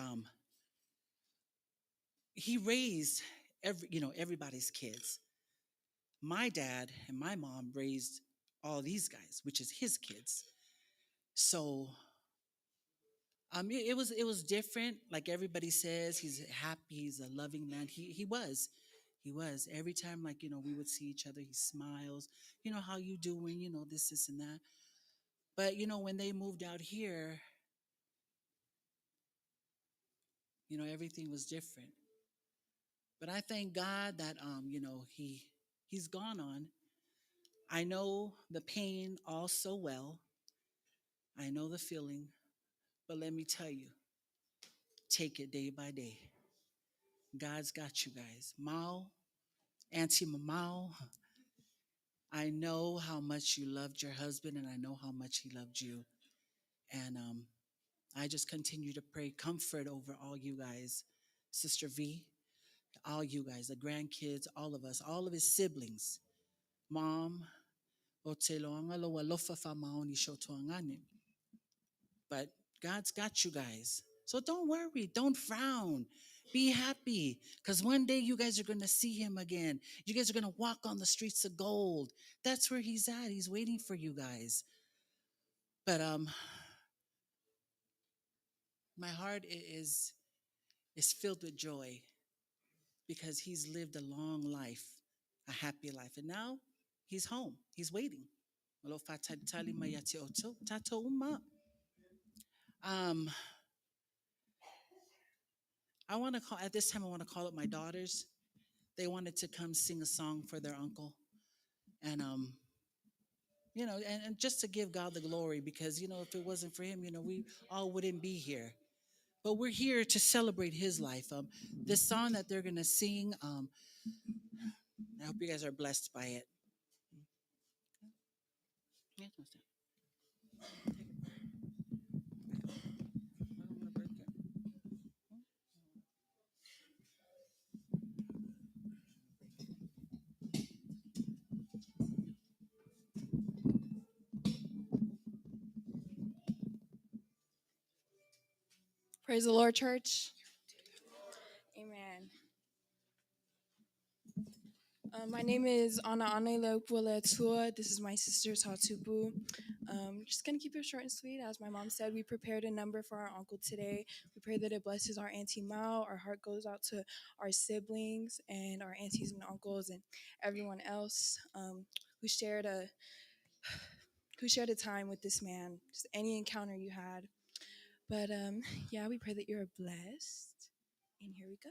Speaker 9: he raised everybody's kids. My dad and my mom raised all these guys, which is his kids. So it was different. Like everybody says, he's happy, he's a loving man. He was every time, like, we would see each other, he smiles. How you doing? This and that. But when they moved out here, everything was different. But I thank God that he's gone on. I know the pain all so well. I know the feeling. But let me tell you, take it day by day. God's got you guys. Mao, Auntie Mao, I know how much you loved your husband, and I know how much he loved you. And I just continue to pray comfort over all you guys. Sister V, all you guys, the grandkids, all of us, all of his siblings. Mom, but God's got you guys. So don't worry, don't frown. Be happy, because one day you guys are going to see him again. You guys are going to walk on the streets of gold. That's where he's at. He's waiting for you guys. But my heart is filled with joy because he's lived a long life, a happy life. And now he's home. He's waiting. I want to call at this time. I want to call up my daughters. they wanted to come sing a song for their uncle. And, and just to give God the glory, because, if it wasn't for him, we all wouldn't be here. But we're here to celebrate his life. This song that they're going to sing, I hope you guys are blessed by it.
Speaker 10: Praise the Lord, church. Amen. My name is Ailao. This is my sister Tatupu. Just gonna keep it short and sweet. As my mom said, we prepared a number for our uncle today. We pray that it blesses our Auntie Mao. Our heart goes out to our siblings and our aunties and uncles and everyone else who shared a time with this man. Just any encounter you had. But yeah, we pray that you're blessed. And here we go.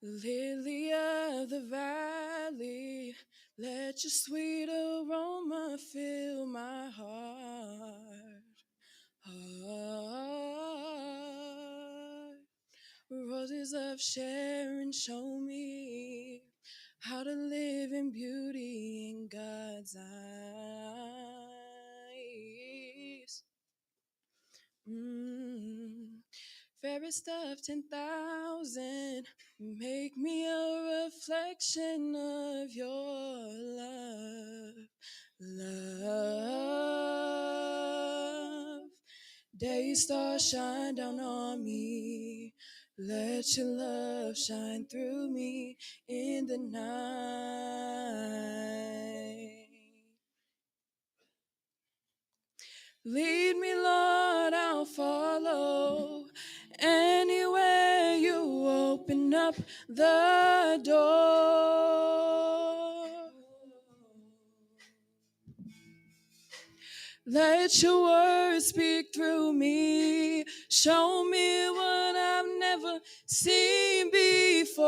Speaker 10: Lily of the valley, let your sweet aroma fill my heart. Roses of Sharon, show me how to live in beauty in God's eyes. Fairest of 10,000, make me a reflection of your love. Love, day star shine down on me. Let your love shine through me in the night. Lead me, Lord, I'll follow. Anywhere you open up the door. Let your word speak through me. Show me what I've never seen before.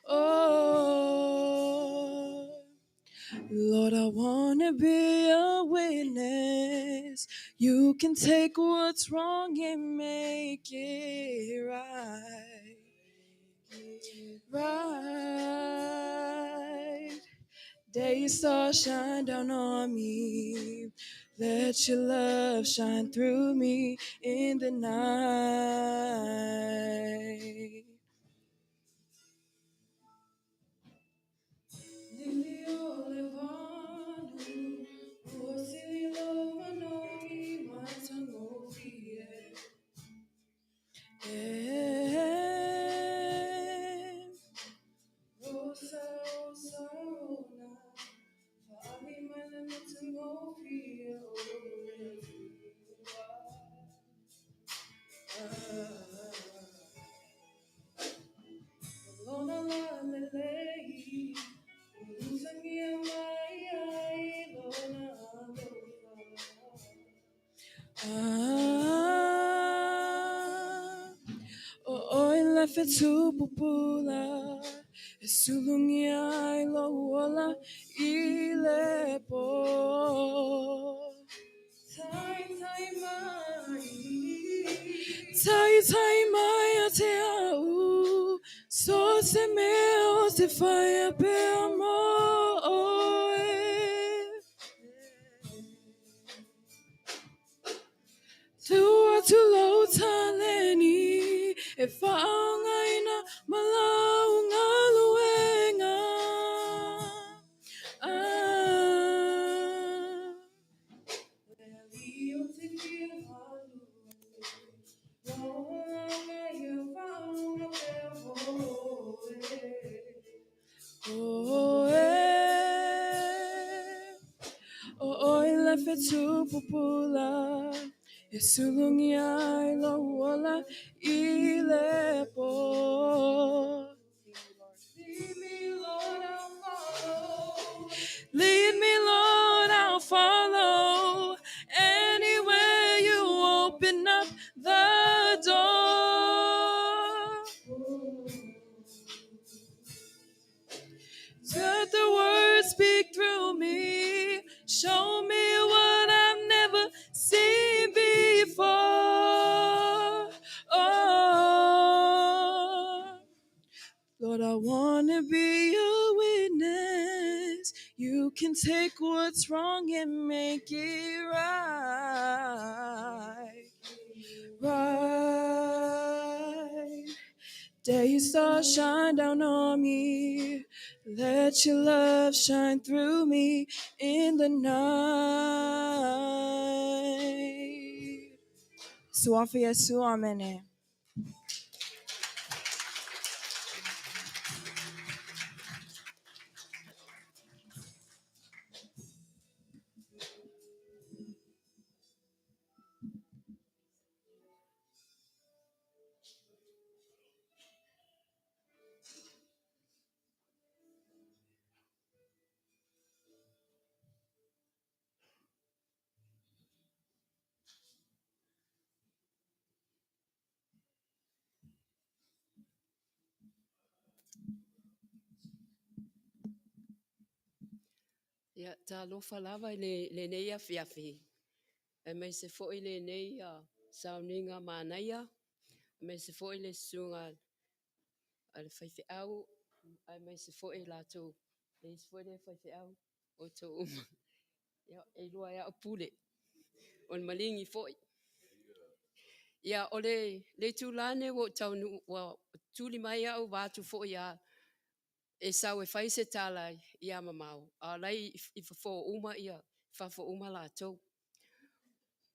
Speaker 10: Oh, Lord, I want to be a witness. You can take what's wrong and make it right. Right. Day star shine down on me. Let your love shine through me in the night. Pupula, Sulungia Ailao Ilepo. Tai mai te au, so se meo te whaia pe amoe. Tua tu lo taleni, e whaongaina malau ngā luenga. Tu pupula, e sulungi Ailao ola ilepo. Lead me, Lord, I'll follow. Lead me, Lord, I'll follow. Anywhere you open up the door. through me. Show me what I've never seen before. Oh, Lord, I want to be a witness. You can take what's wrong and make it right. Right. Day you star shine down on me. Let your love shine through me in the night. Suafi Yesu, amen.
Speaker 11: Ya talofa lava le nei afiafi. E mai se fo le nei Sauniga manaya. Mai se fo le sunga al faifi au. Ai mai se fo la to. Le se fo le faifi au. O to ya e lua ya pule. On malingi fo. Ya ole le tulane wo tau wa tuli mai au watu fo ya. E sau e fai se tala ia mamau. A lai I fo uma ia. Fa fo uma la to.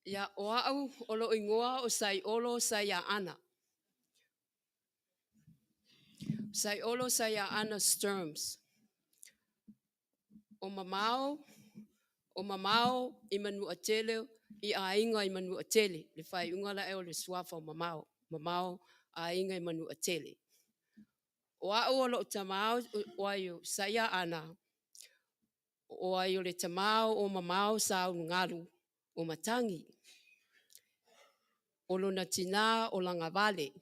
Speaker 11: Ya o au olo ingoa o sai olo sai a ana. Sai olo sai a ana Sturms. O mamau I manu atele I ainga I manu atele. Le fai unga la e o le suafa o mamau. Mamau a inga I manu atele. O au olo tamau o ayo sai a ana. O ayo le tamau o mamau sa ngalu o matangi. O lona tina o langa vale.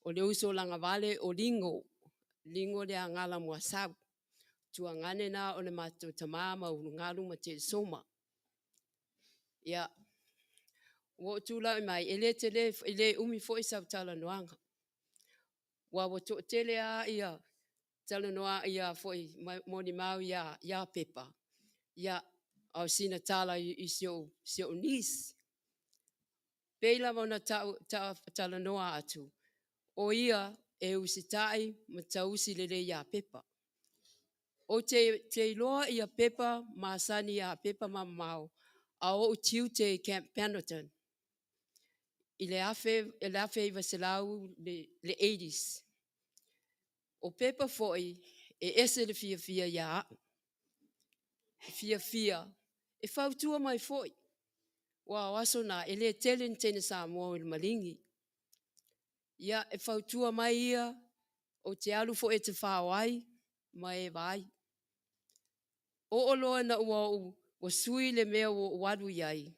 Speaker 11: O le uso langa vale o lingo. Lingo le angala mua sau. Tua ngane na o le mato tamama o ngalu ma te soma. Ya. Wo tula mai ele tele ele umi fo isa tala noanga. Wa wo to tele a ia tala noa ia fo moni mau ya pepa. Ya au sina tala I sio nis. Pela wana tala noa atu. O ia e usitai matausi lele ya pepa. O te loa ia pepa masani ia pepa mamau. A o tiu te Camp Pendleton. Ele afe I vaselau le 80s. O pepa foi e ese le fia ia. Fia. E fautua mai foi. Wa waso na ele telen tene sa mo il malingi. Ia e fautua mai ia o te alu fo e te whawai mai e vai. O loa na ua sui le mea o wadu iai.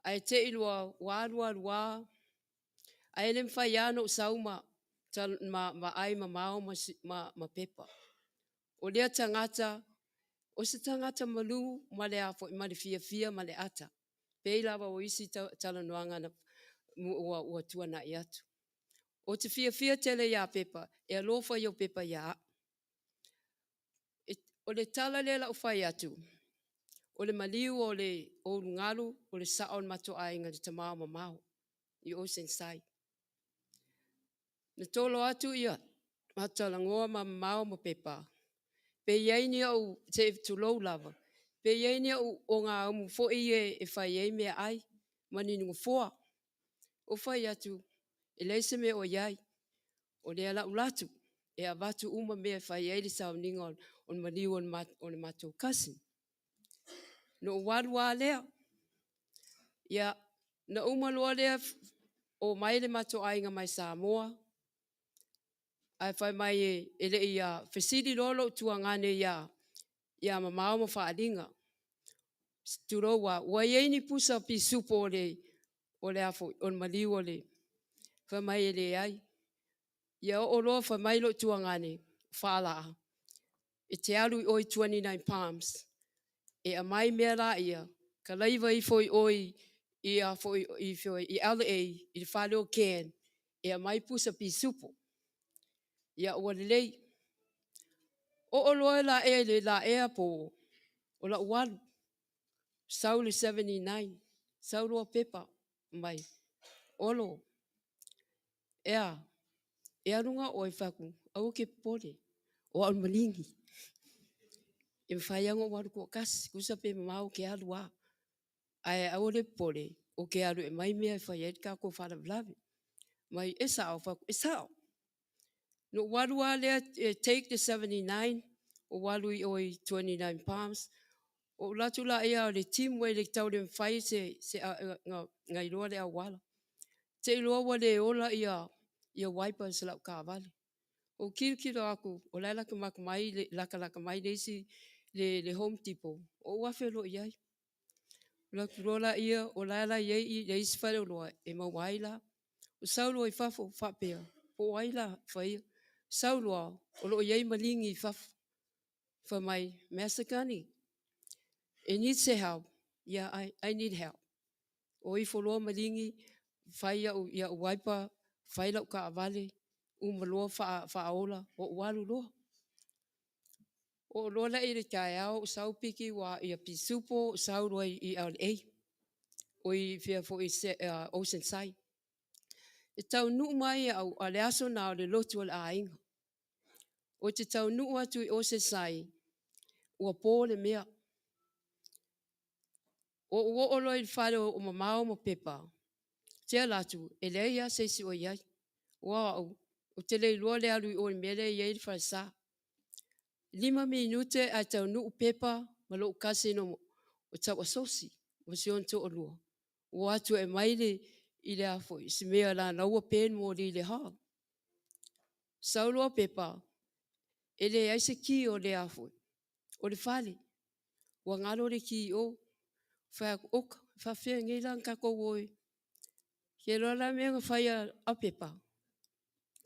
Speaker 11: Ai te ilua wadu. Ai le mwhai ano sauma ma ai mamau ma pepa. O lea tangata, o se tangata malu ma le afo ma le fia ma le ata. Peila wa o isi tala noanga na ua tua na I atu. O te fia tele ia pepa, e alofa I o pepa ia. O le tala le la ufai atu. O le maliu o le ngalu, o le saon mato ainga le tamau mamau. I o sensai. Na tolo atu ia, matala ngoa mamau ma pepa. Pe iaini au te tulou lava. Pe iaini au o ngā umu fo e whai ei mea ai, mani nungu foa. O whai atu, e leise me o iai, o lea la ulatu, e a watu uma mea whai ei le Sauniga on maliu on le matou kasi. No wadua lea, ia na uma loa lea o mai le matou ainga mai Samoa, ai whai mai e le ia fesidi lolo tuangane ia mamau ma whaalinga. Turo wa yeini pusa pi supo o le afo on maliu o le whai mai e le ai. Ia o loa whai mai lo tuangane whalaa. e te alu i oi 29 palms. E a mai mea la ia, ka laiva i foi oi i a foi i LA, i le whale o Ken, e a mai pusa pi supo. Ia ua lelei. O loe la e le la ea po, o la ualu. Sauli 79, Saulu o pepa, mai. Olo, ea runga o i whaku, au ke pole, o al malingi. E whaiango waru ko kasi, kusa pe mamau ke alua. Ai au le pole, o ke alu e mai mea i whai ka ko whala vlave. Mai e sao whaku, e sao. No waru a lea, take the 79, o walu i oi 29 palms. O latu la ea o le team wei le tau le mwhai se ngai roa le awala. Te iloa wa le ola ia wipers lau ka vale. O kiro aku, o lai laka makamai, laka mai leisi le Home Depot. O wafelo iai. Laka rola ia, o lai la iai i leisi whare o loa, e ma waila. O saulo i fafo, whapea. Po waila, whaia. Saulo o lo iai malingi i fafo. For my Masakani. It needs help. Yeah, I need help. O i foloa malingi, whai ia waipa, whai lau ka avale, umaloa whaola, o walu loa. O lola i re kai au, sau piki wa ia pisupo, sau roa i LA. O i fia fo i Oceanside. E tau nuu mai au ale aso na o le lotu o le ainga. O te tau nuu atu i Oceanside, ua pō le mea. O olo i whare o mamao mo pepa. Tia latu, e leia seisi o iai. Wow, o te lei lua le alu i o i mele i ei whare sa. 5 minute a tau nuu pepa, malo o kasi no o tau asosi, o si on to o lua. O atu e maile i le afo, i si mea la naua pen mo li le haa. Saulo pepa, e le aise ki o le afo, o le fale. Wa ngalo le ki o, whai oka, whawhia ngai lang kako oi. Ke lola mea whaia a pepa.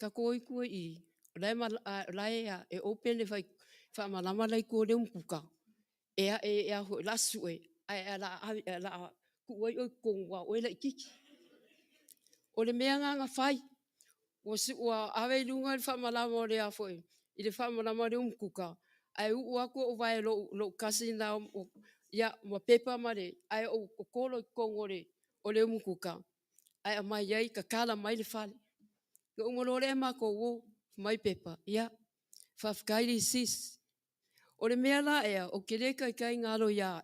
Speaker 11: Kako oi kua i. Lai e open le whai malama lai kua le umpuka. Ea hoi lasu e. La kuai oi kongwa oi la ikiki. O le mea nganga whai. Ua awe lunga le whai malama o le a foi. I le whai malama le umkuka. Ai uako o vai lo kasi na ia ma pepa mare. Ai o kolo kongore o le umkuka. Ai mai iai ka kala mai le fale. Ka umolore ma ko wo mai pepa. Ia. Whafkairi sis. O le mea la ea, o kere kai ngalo ia.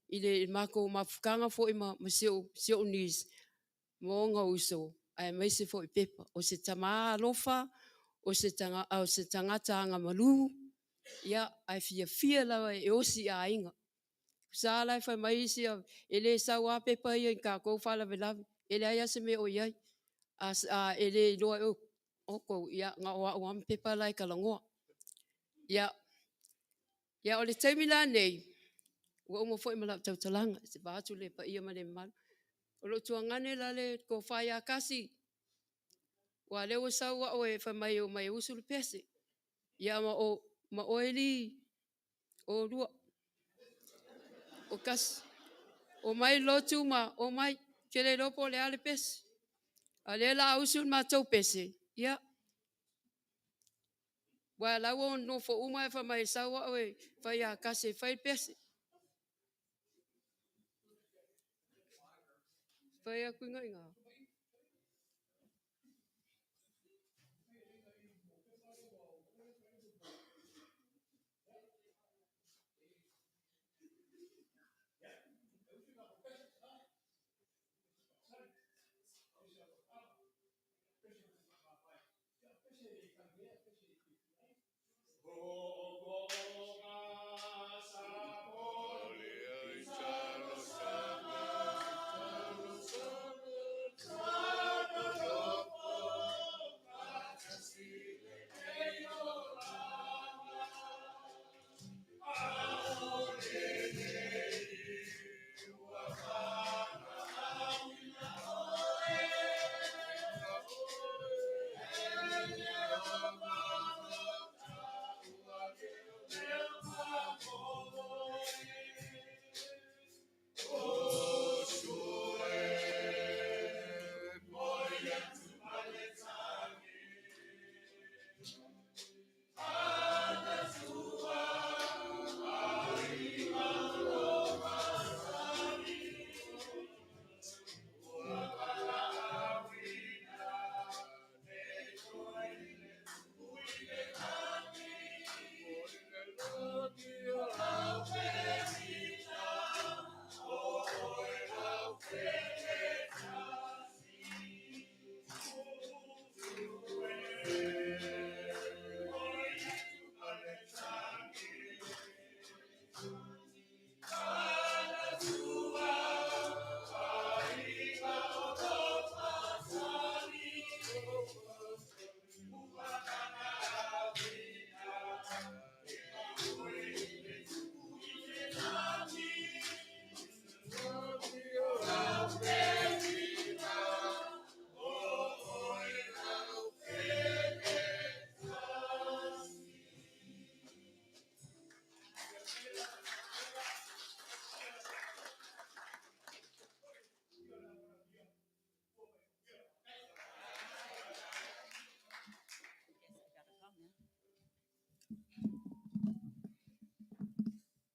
Speaker 11: I le mako mafukanga fo i ma seo nis. Mo nga uso. Ai mai se fo i pepa. O se tama alofa. O se tangata anga malu. Ia. Ai fia lawa e osi a inga. Sa lai fai mai isi a ele sa wa pepa ia ka kou fala velavi. Ele aia se me o iai. Ele loa oko ia nga o am pepa lai ka langoa. Ia. Ia o le taimila nei. Ua umo fo i malap tau talanga. Se baatu le pa ia mane malu. O lo tuangane la le ko fai a kasi. Wa lewa sa wa o e fai mai o mai usul pese. Ia ma o eli o rua. O kasi. O mai lotu ma o mai kele lopo le ale pese. A le la usul ma tau pese. Ia. Wa lawa no fo uma e fai mai sa wa o e fai a kasi fai pese. Fai a kuinga inga.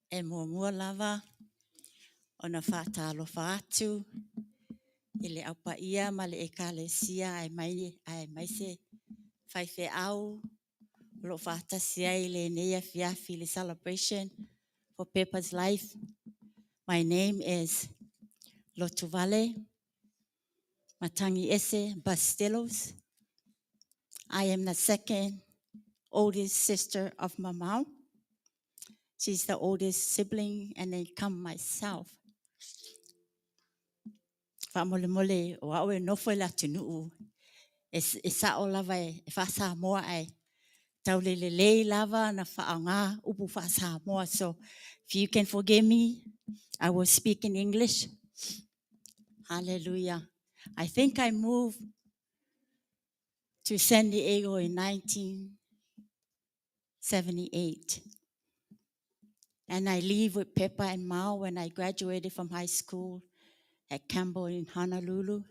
Speaker 12: e mua lava o na whātalofa atu i le aupa ia ma le ekalesia ai mai se whaiwhe au lo whātasi ai le neia fiafi le celebration for Peppa's life. My name is Lotuvale Matangi Ese Bastelos. I am the second oldest sister of Mamau. She's the oldest sibling, and then come myself. Whamole mole o aue nofo la tunuu. E sa o lava e whasa moa ai. Tau le lava na whaanga upu whasa moa. So if you can forgive me, I will speak in English. Hallelujah. I think I moved to San Diego in 1978. And I leave with Peppa and Mao when I graduated from high school at Campbell in Honolulu.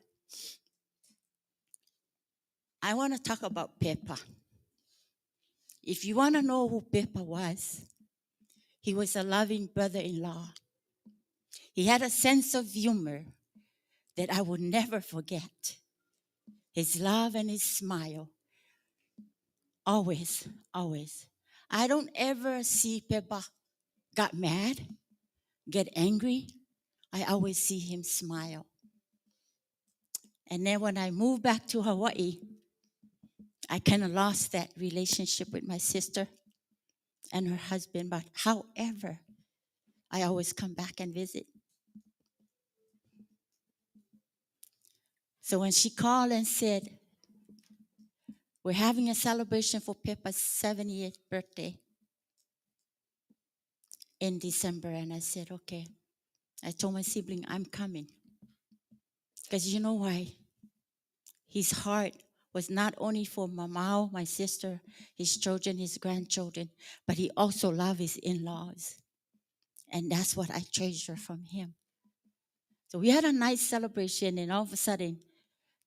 Speaker 12: I want to talk about Peppa. If you want to know who Peppa was, he was a loving brother-in-law. He had a sense of humor that I would never forget. His love and his smile. Always, always. I don't ever see Peppa got mad, get angry. I always see him smile. And then when I moved back to Hawaii, I kind of lost that relationship with my sister and her husband. But however, I always come back and visit. So when she called and said, we're having a celebration for Peppa's 70th birthday in December. And I said, okay. I told my sibling, I'm coming. Because you know why? His heart was not only for Mamau, my sister, his children, his grandchildren, but he also loved his in-laws. And that's what I treasure from him. So we had a nice celebration, and all of a sudden,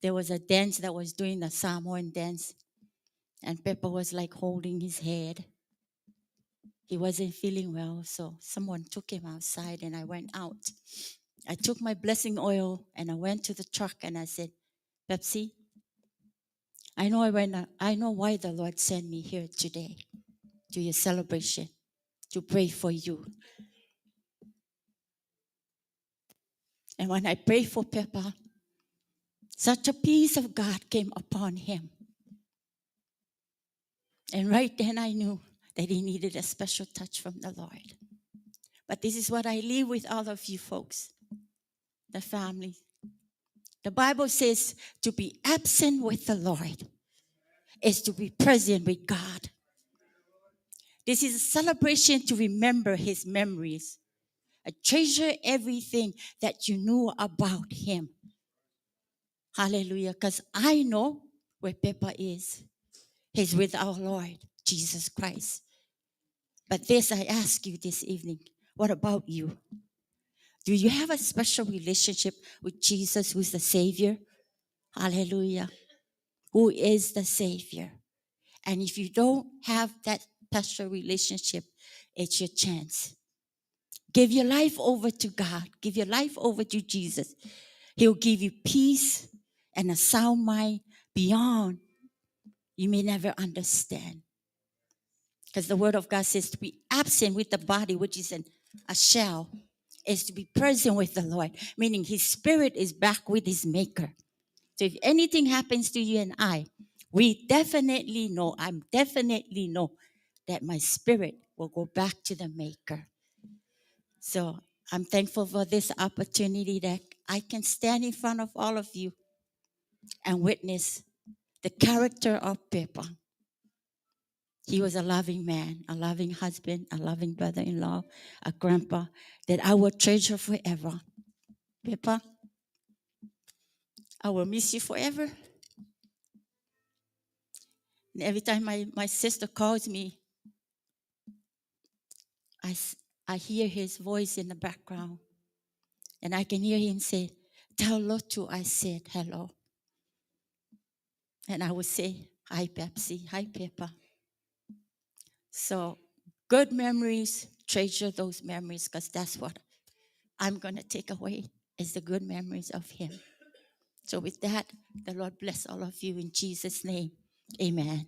Speaker 12: there was a dance that was doing the Samoan dance. And Peppa was like holding his head. He wasn't feeling well, so someone took him outside, and I went out. I took my blessing oil, and I went to the truck, and I said, Pepsi, I know why the Lord sent me here today to your celebration, to pray for you. And when I prayed for Peppa, such a peace of God came upon him. And right then I knew that he needed a special touch from the Lord. But this is what I leave with all of you folks, the family. The Bible says to be absent with the Lord is to be present with God. This is a celebration to remember his memories. I treasure everything that you knew about him. Hallelujah. Because I know where Peppa is. He's with our Lord, Jesus Christ. But this, I ask you this evening, what about you? Do you have a special relationship with Jesus, who is the Savior? Hallelujah. Who is the Savior? And if you don't have that special relationship, it's your chance. Give your life over to God. Give your life over to Jesus. He'll give you peace and a sound mind beyond you may never understand. Because the word of God says to be absent with the body, which is a shell, is to be present with the Lord, meaning his spirit is back with his maker. So if anything happens to you and we definitely know that my spirit will go back to the maker. So I'm thankful for this opportunity that I can stand in front of all of you and witness the character of Peppa. He was a loving man, a loving husband, a loving brother-in-law, a grandpa that I will treasure forever. Peppa, I will miss you forever. And every time my sister calls me, I hear his voice in the background. And I can hear him say, tell Lotu I said hello. And I would say, hi, Pepsi. Hi, Peppa. So good memories, treasure those memories, because that's what I'm going to take away, is the good memories of him. So with that, the Lord bless all of you in Jesus' name. Amen.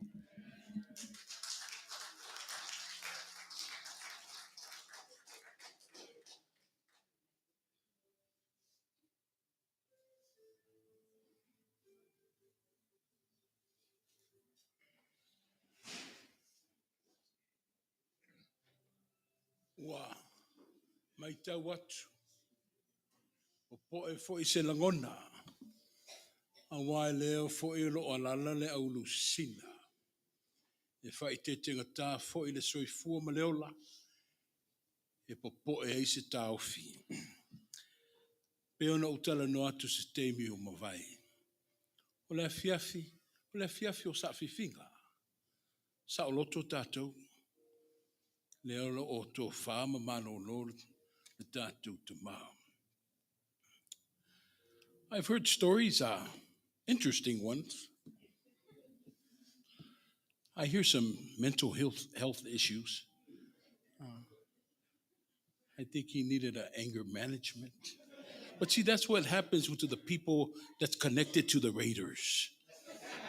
Speaker 1: Wa, mai tau atu. O poe fo i se langona. A wai leo fo i lo alala le au lusina. E whai te tinga tā fo i le soifua ma leola. E popo e eise tā ofi. Peona utala no atu se teimi o mawai. O le afiafi o sa fifinga. Sa o loto tātou. Leola o tō whāma mano lolo le tātou te mao. I've heard stories, interesting ones. I hear some mental health issues. I think he needed an anger management. But see, that's what happens to the people that's connected to the Raiders.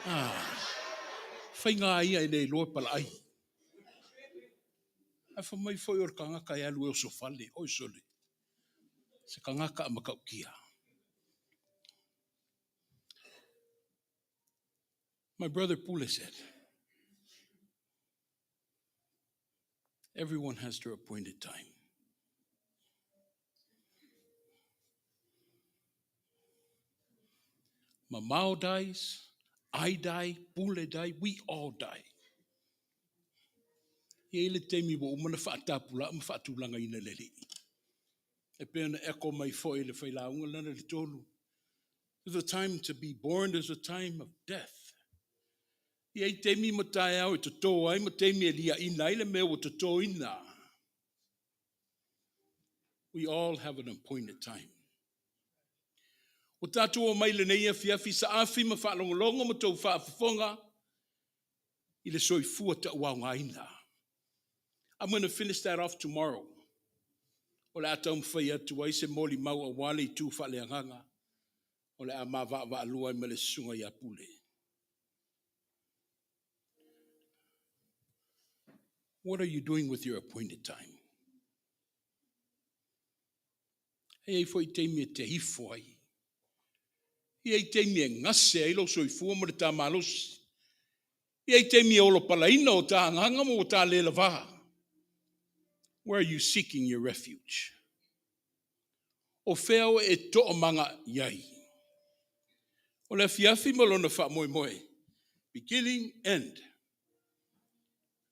Speaker 1: Whai ngā ia i nei loa pala ai. Ai whamai whai or kangaka e alu e o sofale, oi sole. Se kangaka a makaukia. My brother Pule said, everyone has their appointed time. Mamao dies, I die, Pule die, we all die. Ie le teimi wo umana whaatapula, whaatulanga ina leli. E pēna eko mai foi le whailaunga lana le tolu. There's a time to be born, there's a time of death. Ie teimi matai au e toto ai, ma teimi e lia ina, ile mea o toto ina. We all have an appointed time. O tātou o mai le nei a fiafi sa afi ma whaalongolongo ma tau whaafafonga, i le soifua ta uaunga ina. I'm going to finish that off tomorrow. O le atau mwhai atu ai se moli mau a wale I tū whaleanganga. O le a mawa alua I mele sunga I apule. What are you doing with your appointed time? Hei foi teimi e te hifo ai. Hei teimi e ngase ai lo soifua mo le tā malosi. Hei teimi e olo palaina o tā nganga mo o tā le lavaha. Where are you seeking your refuge? O feo e to'o manga iai. O le fiafi malona wha moe moe. Beginning, end.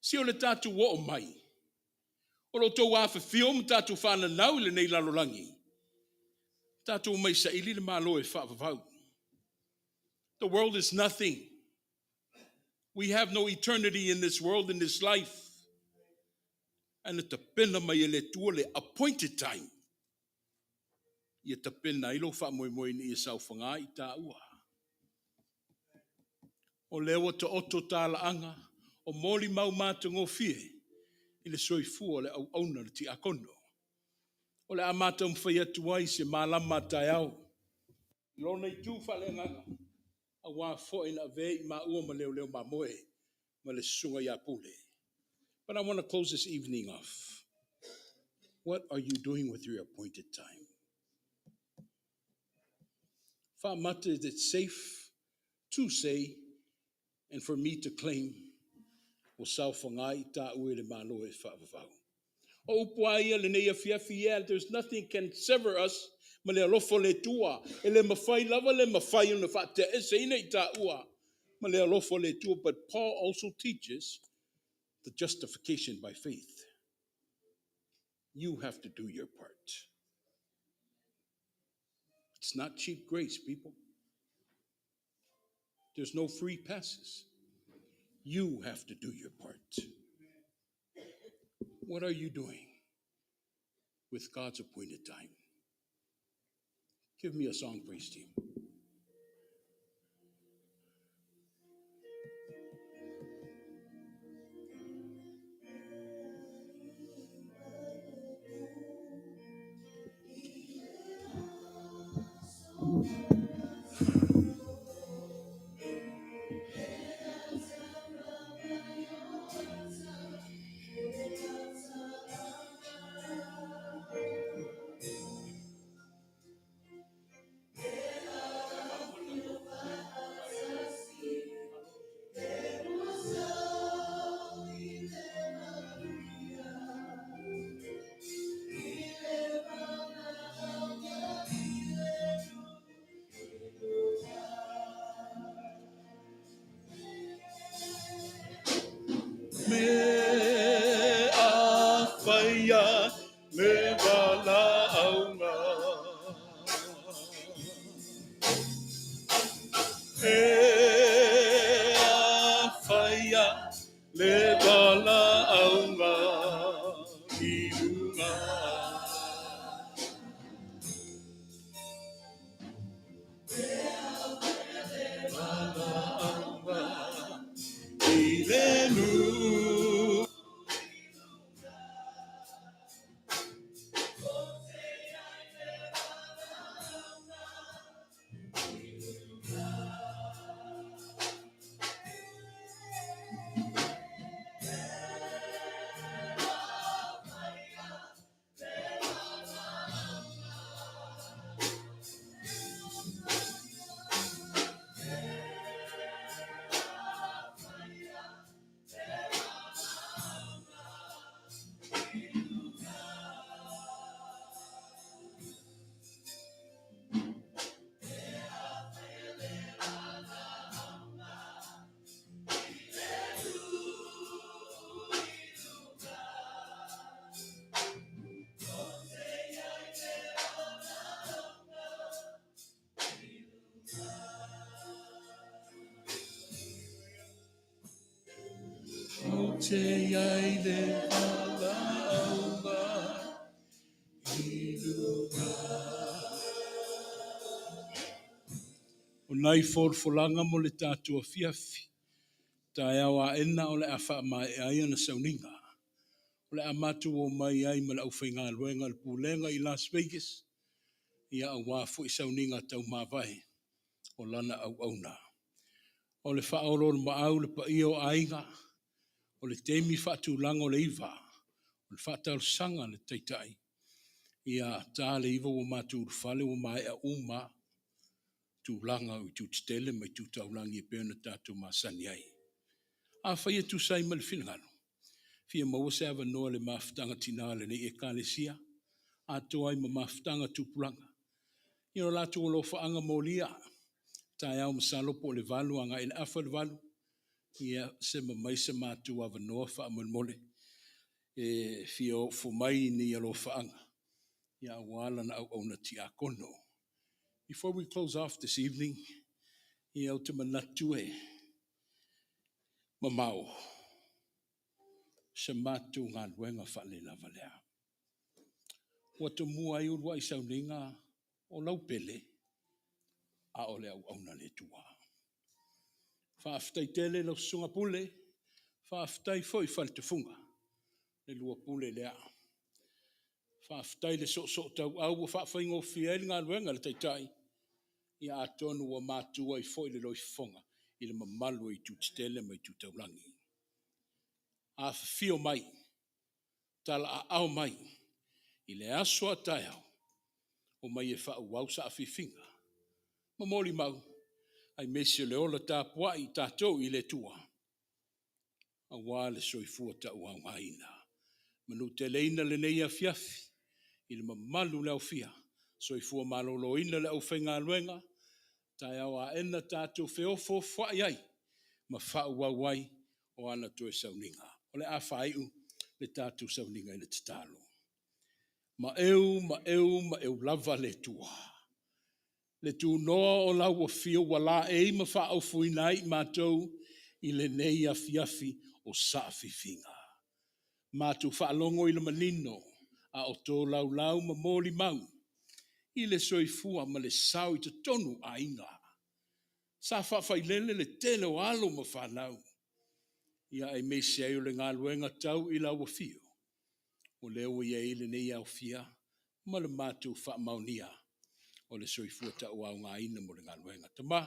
Speaker 1: Si o le tātu wo o mai. O lo tō wafa fiom tātu whana nau le nei lalolangi. Tātu mai sa ili le malo e wha. The world is nothing. We have no eternity in this world, in this life. And the tapena mai ele tua le appointed time. Ia tapena ilo wha moe moe ni e sauwhanga I tā ua. O lewa te oto tāla anga, o moli mau mātungo fie, I le soifua le au auna le Tiakono. O le amata mwhai atu ai se malama tai au. Lona I tū whale nganga, a wā fōi na vei ma ua ma leo ma moe, ma le sunga I apule. But I want to close this evening off. What are you doing with your appointed time? Whamata, is it safe to say and for me to claim o sauwhangai ta ue le malo e whaavavau. O upuaia le nei afiafi there's nothing can sever us ma le alofo le tua. E le mawhai lava le mawhai una whaate e se ina I ta ua ma le alofo le tua. But Paul also teaches the justification by faith. You have to do your part. It's not cheap grace, people. There's no free passes. You have to do your part. What are you doing with God's appointed time? Give me a song, praise team. me a whaia le wala aunga. E a whaia le wala aunga i runga. Wala aunga i le nu. Te ai le wala aunga i runga. O nai forfolanga mo le tātua fiafi. Tai awa ena o le awha mai ai ana Sauniga. O le amatu o mai ai ma le au whainga luenga le pūlenga i Las Vegas. Ia a wafu i Sauniga tau mawai o lana au auna. O le whaoro ma au le pa i o Aiga. O le teimi whatu lango le iwa. O le whatau sanga le taitai. Ia tā le iwa o matu whale o mai a uma. Tu langa o tu tele mai tu taulangi e pēna tātou masani ai. A whaia tu sai ma le whingano. Fia maua se awa noa le mawhtanga tina le nei e kālesia. A toa i ma mawhtanga tupulanga. Ino lātu o lo whaanga mōlia. Tai au masalopo le valu anga ele awha le valu. Ia se ma maisa mātu awa noa wha mole. E fia o fumai ni alo whaanga. Ia wala na au na Tiakono. Before we close off this evening, ia o te manatu e mamau. Se mātu ngā luenga whale la valea. Watu mua i urua i Sauniga o laupele a ole au na le tua. Whaaftai tele lau sunga pule, whaaftai foi whaltufunga, le lua pule lea. Whaaftai le so tau au, whaafai ngō fiel ngā luenga le taitai, ia atonu wa mātua i foi le loifonga, i le mamalu i tutitele mai tutaulangi. A fio mai, tala a au mai, i le aso a tai au, o mai e whau wau sa a fifinga. Mamoli mau, ai mesio le ola tā pua i tātou i le tua. A wā le soifua ta ua ngaina. Manu te leina le nei a fiafi, i le mamalu le au fia, soifua malolo ina le au whainga luenga, tai au a ena tātou feofo whai ai, ma whau wawai o ana toe Sauniga. O le a whaiu le tātou Sauniga i le tatalo. Ma eu lava le tua. Le tu noa o lau o fio wala e ma wha au fuinai mātou i le nei a fiafi o saafifinga. Mātou wha alongo i le manino a o tō lau ma mōli mau. I le soifua ma le sau i te tonu a inga. Sa whawhailele le tele o alo ma whanau. Ia e me se au le ngā luenga tau i lau o fio. O leo i e le nei au fia ma le mātou wha maunia. O le soifua ta ua ngā ina mo le ngā luenga. Tama,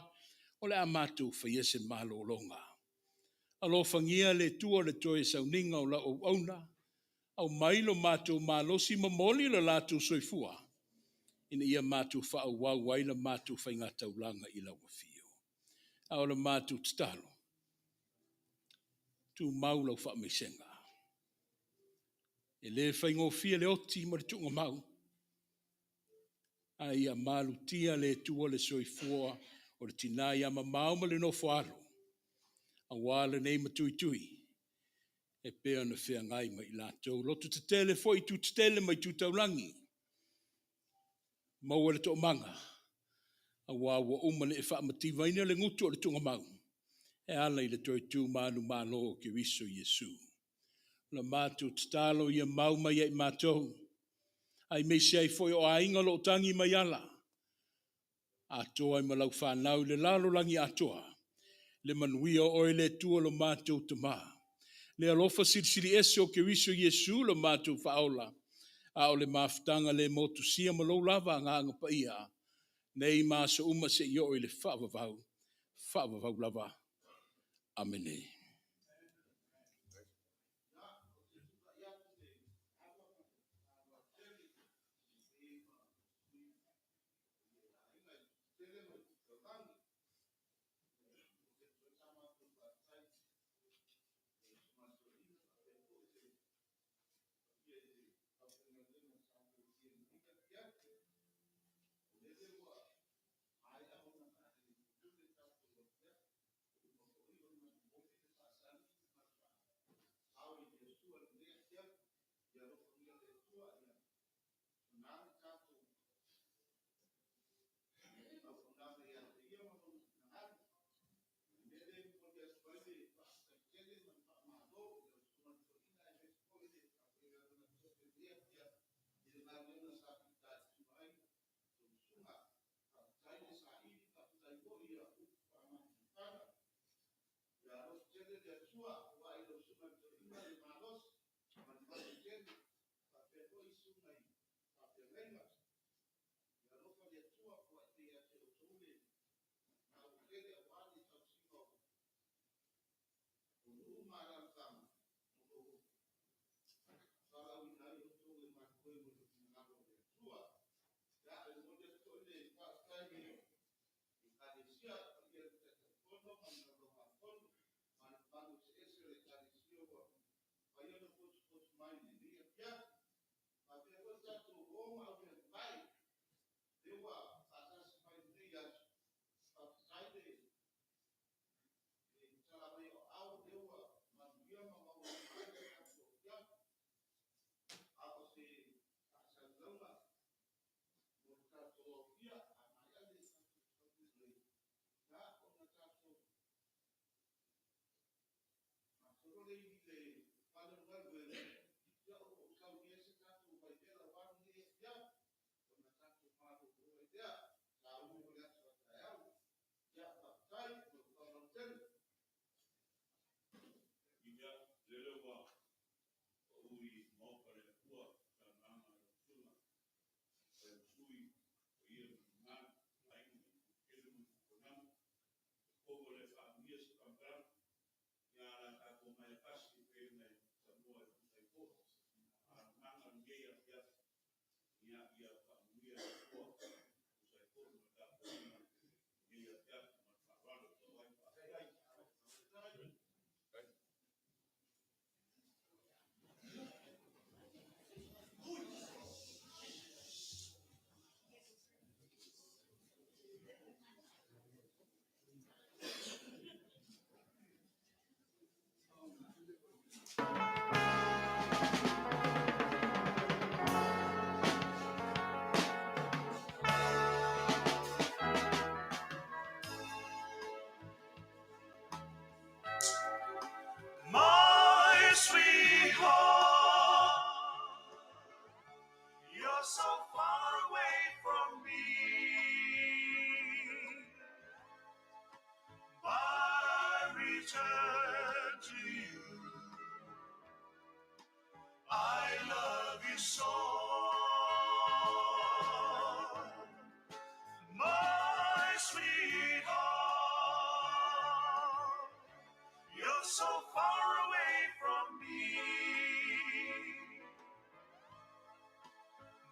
Speaker 1: o le a mātou whaiese malo o longa. Alo whangia le tua le toe Sauniga o la o auna, au mailo mātou malosi mamoli le lātou soifua. Ina ia mātou wha au wau waila mātou whainga taulanga i lau a fio. Au le mātou tatalo. Tu maulau wha meisenga. E le whaingo fia le oti ma le tunga mau. Ai a malu tia le tua le soifua o le tina ia ma mauma le nofo alo. A wale nei matui tui. e pea na whea ngai mai lātou. Lotu te tele fo i tu te tele mai tu taulangi. Maua le to manga. A wawa umane e wha mativa ina le ngutu o le tunga mau. E ala i le toi tu manu malo ke wiso Yesu. La mātou te talo ia mau mai e mātou. Ai me se ai foi o ainga lo tangi mai ala. Atoa i malau whanau le lalo langi atoa. Le manuia o le tua lo mātou te maa. Le alofa siri ese o ke wiso Yesu lo mātou whaola. A o le maftanga le motu sia malo lava nganga pa ia. Nei māsa uma se i o i le whaavavau. Whaavavau lava. Amene.
Speaker 13: My sweetheart, you're so far away from me, but I return to you. I love you so. My sweetheart, you're so far away from me,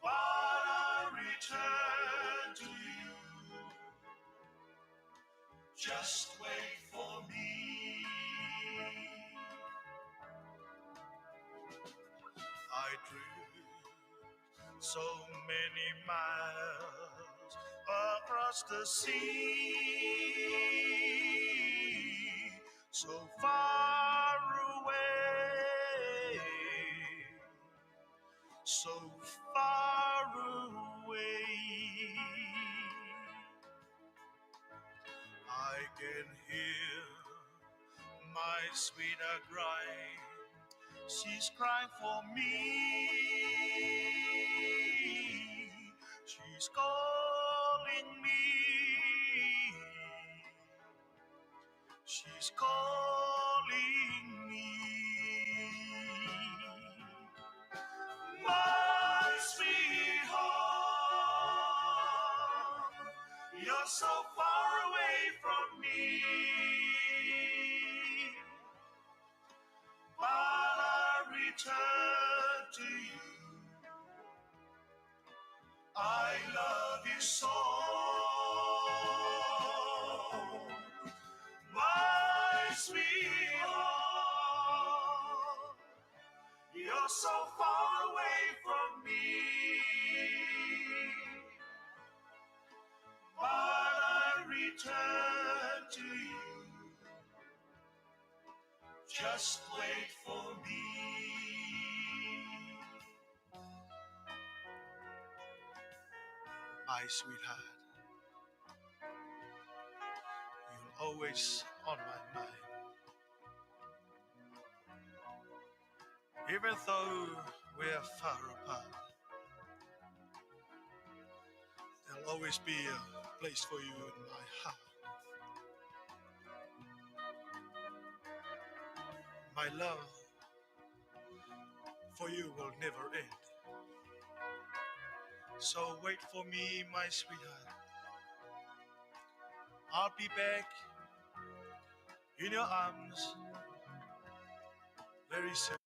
Speaker 13: but I return to you. Just wait for me. I drove so many miles across the sea, so far away hear my sweetheart crying. She's crying for me. She's calling me. She's calling me. My sweetheart, you're so far away from me. But I return to you. I love you so. My sweetheart, you're so far away from me. But I return to you. Just wait for me. My sweetheart, you're always on my mind. Even though we're far apart, there'll always be a place for you in my heart. My love for you will never end. So wait for me, my sweetheart. I'll be back in your arms very soon.